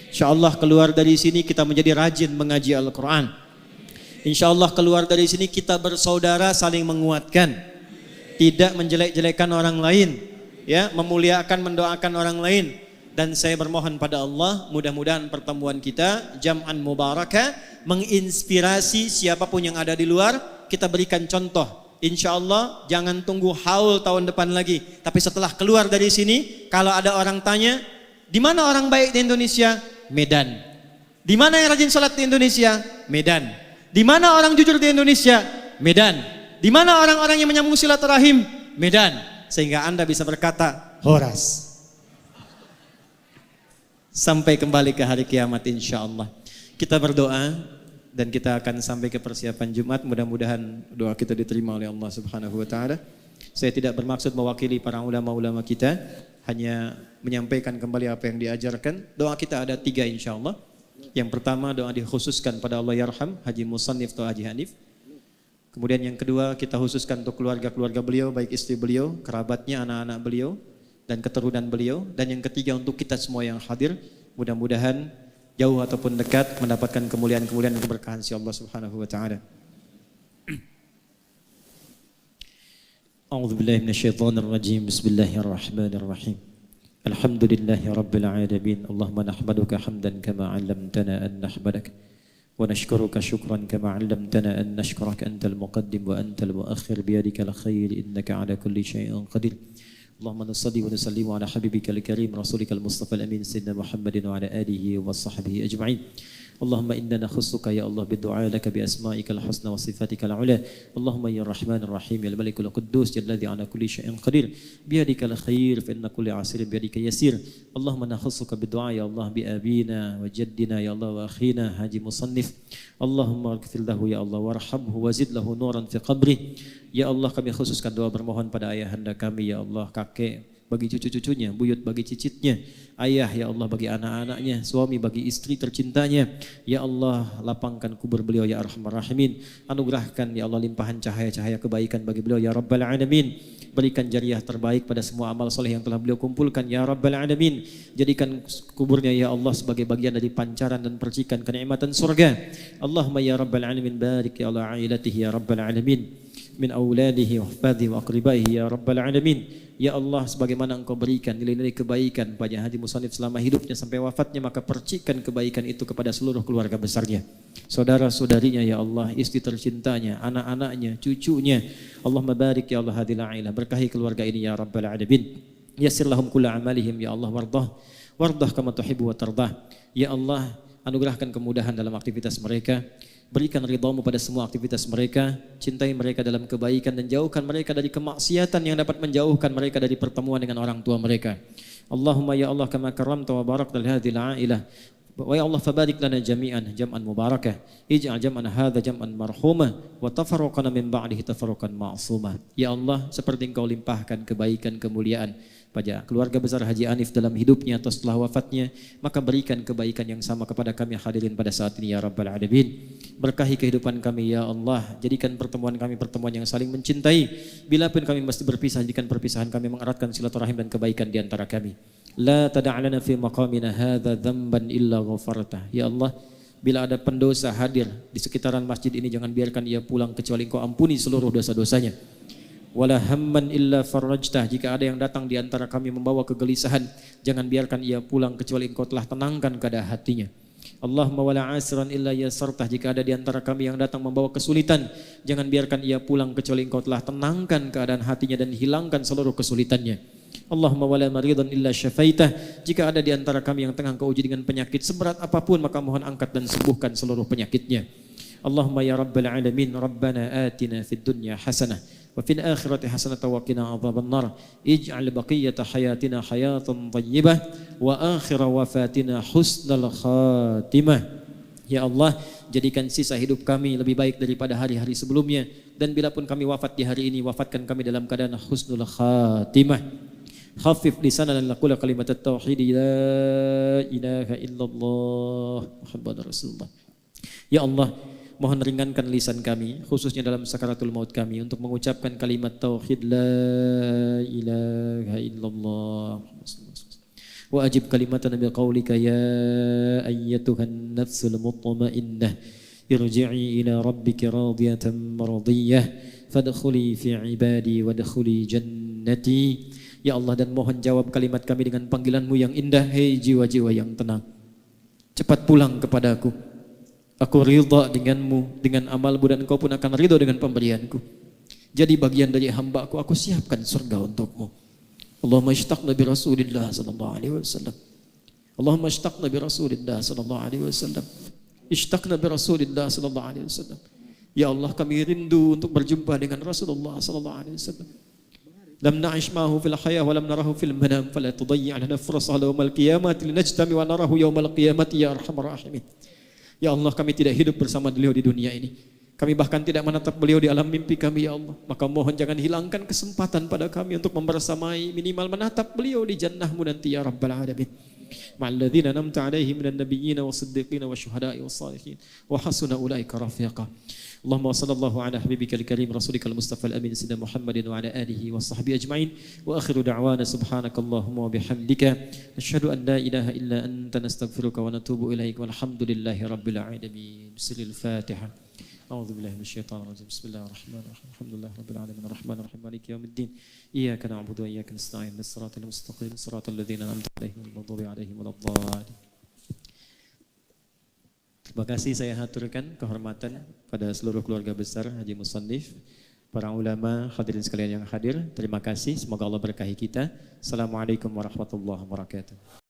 [SPEAKER 1] Insya Allah keluar dari sini kita menjadi rajin mengaji Al-Quran. Insya Allah keluar dari sini kita bersaudara saling menguatkan. Tidak menjelek-jelekan orang lain. Ya, memuliakan, mendoakan orang lain. Dan saya bermohon pada Allah mudah-mudahan pertemuan kita jam'an mubarakah menginspirasi siapapun yang ada di luar. Kita berikan contoh. Insya Allah jangan tunggu haul tahun depan lagi. Tapi setelah keluar dari sini, kalau ada orang tanya, di mana orang baik di Indonesia? Medan. Di mana yang rajin sholat di Indonesia? Medan. Di mana orang jujur di Indonesia? Medan. Di mana orang-orang yang menyambung silaturahim? Medan. Sehingga Anda bisa berkata, Horas. Sampai kembali ke hari kiamat insya Allah. Kita berdoa. Dan kita akan sampai ke persiapan Jumat. Mudah-mudahan doa kita diterima oleh Allah Subhanahu wa taala. Saya tidak bermaksud mewakili para ulama-ulama kita, hanya menyampaikan kembali apa yang diajarkan. Doa kita ada 3 insyaallah. Yang pertama doa dikhususkan pada Allah yarham Haji Musannif atau Haji Hanif. Kemudian yang kedua kita khususkan untuk keluarga-keluarga beliau, baik istri beliau, kerabatnya, anak-anak beliau dan keturunan beliau. Dan yang ketiga untuk kita semua yang hadir, mudah-mudahan jauh ataupun dekat mendapatkan kemuliaan-kemuliaan dan keberkahan si Allah Subhanahu wa taala. A'udzu billahi minasyaitonir rajim. Bismillahirrahmanirrahim. Alhamdulillahi rabbil alamin. Allahumma nahmaduka hamdan kama 'allamtana an nahmadak wa nashkuruka syukran kama 'allamtana an nashkuraka antal muqaddim wa antal muakhir biyadikal khair innaka 'ala kulli syai'in qadir. اللهم نصلي ونسلم على حبيبك الكريم رسولك المصطفى الأمين سيدنا محمد وعلى آله وصحبه أجمعين. اللهم إننا نخصك يا الله بالدعاء لك بأسمائك الحسنى وصفاتك العلى. اللهم يا الرحمن الرحيم يا الملك القدوس الذي على كل شيء قدير بيدك الخير فإن كل عسير بيدك يسير. اللهم نخصك بالدعاء يا الله بأبينا وجدنا يا الله وأخينا حاجي مصنف. اللهم اغفر له ya Allah warhamhu wazid lahu nuran fi qabri. Ya Allah kami khususkan doa bermohon pada ayahanda kami ya Allah, kakek bagi cucu-cucunya, buyut bagi cicitnya, ayah ya Allah bagi anak-anaknya, suami bagi istri tercintanya. Ya Allah lapangkan kubur beliau ya Arhamar Rahimin. Anugerahkan ya Allah limpahan cahaya-cahaya kebaikan bagi beliau ya Rabbal Alamin. Berikan jariah terbaik pada semua amal soleh yang telah beliau kumpulkan ya Rabbal Alamin. Jadikan kuburnya ya Allah sebagai bagian dari pancaran dan percikan kenikmatan surga. Allahumma ya Rabbal Alamin barik ya Allah ailatihi ya Rabbal Alamin. min auladihi wa hafadhihi wa aqribaihi ya rabbal alamin. Ya Allah, sebagaimana Engkau berikan nilai-nilai kebaikan pada Haji Musannif selama hidupnya sampai wafatnya, maka percikan kebaikan itu kepada seluruh keluarga besarnya, saudara-saudarinya ya Allah, istri tercintanya, anak-anaknya, cucunya. Allahumma barik ya Allah hadhil ailah, berkahi keluarga ini ya rabbal alamin. Yassir lahum kulla amalihim ya Allah, wardah kama tuhibbu wa tardah. Ya Allah, anugerahkan kemudahan dalam aktivitas mereka. Berikan ridhamu pada semua aktivitas mereka, cintai mereka dalam kebaikan dan jauhkan mereka dari kemaksiatan yang dapat menjauhkan mereka dari pertemuan dengan orang tua mereka. Allahumma ya Allah kama karamta wa barakta li hadhil ailah. Wa ya Allah fabarik lana jami'an jam'an mubarakah. Ij'al jam'an hadha jam'an marhumah wa tafarraqana min ba'dihi tafarruqan ma'sumah. Ya Allah, seperti Engkau limpahkan kebaikan kemuliaan pada keluarga besar Haji Anif dalam hidupnya atau setelah wafatnya, maka berikan kebaikan yang sama kepada kami hadirin pada saat ini ya rabbal alamin. Berkahi kehidupan kami ya Allah, jadikan pertemuan kami pertemuan yang saling mencintai. Bila pun kami mesti berpisah, jadikan perpisahan kami mengeratkan silaturahim dan kebaikan di antara kami. La tada'lana fi maqamina hadza dzamban illa ghafartah. Ya Allah, bila ada pendosa hadir di sekitaran masjid ini, jangan biarkan ia pulang kecuali Engkau ampuni seluruh dosa-dosanya. Wala hamman illa farajtah. Jika ada yang datang di antara kami membawa kegelisahan, jangan biarkan ia pulang kecuali Engkau telah tenangkan keadaan hatinya. Allahumma wala asran illa yasartah. Jika ada di antara kami yang datang membawa kesulitan, jangan biarkan ia pulang kecuali Engkau telah tenangkan keadaan hatinya dan hilangkan seluruh kesulitannya. Allahumma wala maridan illa syafaitah. Jika ada di antara kami yang tengah Engkau uji dengan penyakit seberat apapun, maka mohon angkat dan sembuhkan seluruh penyakitnya. Allahumma ya rabbal alamin, rabbana atina fid dunya hasanah wa fil akhirati hasanatan wa qina adzabannar. Ij'al baqiyata hayatina hayatan thayyibah wa akhir wafatina husnal khatimah. Ya Allah, jadikan sisa hidup kami lebih baik daripada hari-hari sebelumnya, dan bila pun kami wafat di hari ini, wafatkan kami dalam keadaan husnul khatimah. Khafif lisanana laqula kalimat at-tauhid la ilaha illallah Muhammadur Rasulullah. Ya Allah, mohon ringankan lisan kami khususnya dalam sakaratul maut kami untuk mengucapkan kalimat tauhid la ilaha illallah. Wa ajib kalimatana biqaulika ya ayyatuhan nafsul mutmainnah irji'i ila rabbika radiyatan mardiyah fadkhuli fi ibadi wadkhuli jannati. Ya Allah, dan mohon jawab kalimat kami dengan panggilan-Mu yang indah. Hei jiwa-jiwa yang tenang, cepat pulang kepadaku. Aku ridha denganmu, dengan amalmu, dan Engkau pun akan ridha dengan pemberianku. Jadi bagian dari hamba-Ku, aku siapkan surga untukmu. Allahumma ishtaqna bi Rasulillah sallallahu alaihi wasallam. Allahumma ishtaqna bi Rasulillah sallallahu alaihi wasallam. Ishtaqna bi Rasulillah sallallahu alaihi wasallam. Ya Allah, kami rindu untuk berjumpa dengan Rasulullah sallallahu alaihi wasallam. Lam na'ish ma'ahu fil hayah wa lam narahu fil manam fala tudayyi' lana fursa yaumal qiyamati linajtami wa narahu yaumal qiyamati ya arhamar rahimin. Ya Allah, kami tidak hidup bersama beliau di dunia ini. Kami bahkan tidak menatap beliau di alam mimpi kami ya Allah. Maka mohon jangan hilangkan kesempatan pada kami untuk membersamai, minimal menatap beliau di jannah-Mu nanti ya rabbal alamin. Ma'alladzina namta 'alaihim minan nabiyyin was-siddiqin wasyuhada'i was-shalihin wa hasuna ulaika rafiqa. Allahumma sallallahu ala habibikal karim rasulika al-mustafa al-amin sayyidina Muhammadin wa ala alihi wa sahbihi ajma'in. Wa akhiru da'wana subhanakallahumma wa bihamdika asyhadu an la ilaha illa anta nastaghfiruka wa natubu ilaik walhamdulillahi rabbil alamin. Bismillahil Fatihah. A'udzu billahi minasyaitonir rajim. Bismillahirrahmanirrahim. Alhamdulillahi rabbil alamin arrahmanir rahim maliki yaumiddin. Iyyaka na'budu wa iyyaka nasta'in. Shiratal mustaqim shiratal ladzina an'amta 'alaihim ghairil maghdubi 'alaihim waladdallin. Terima kasih saya haturkan kehormatan pada seluruh keluarga besar Haji Musannif, para ulama, hadirin sekalian yang hadir. Terima kasih, semoga Allah berkahi kita. Assalamualaikum warahmatullahi wabarakatuh.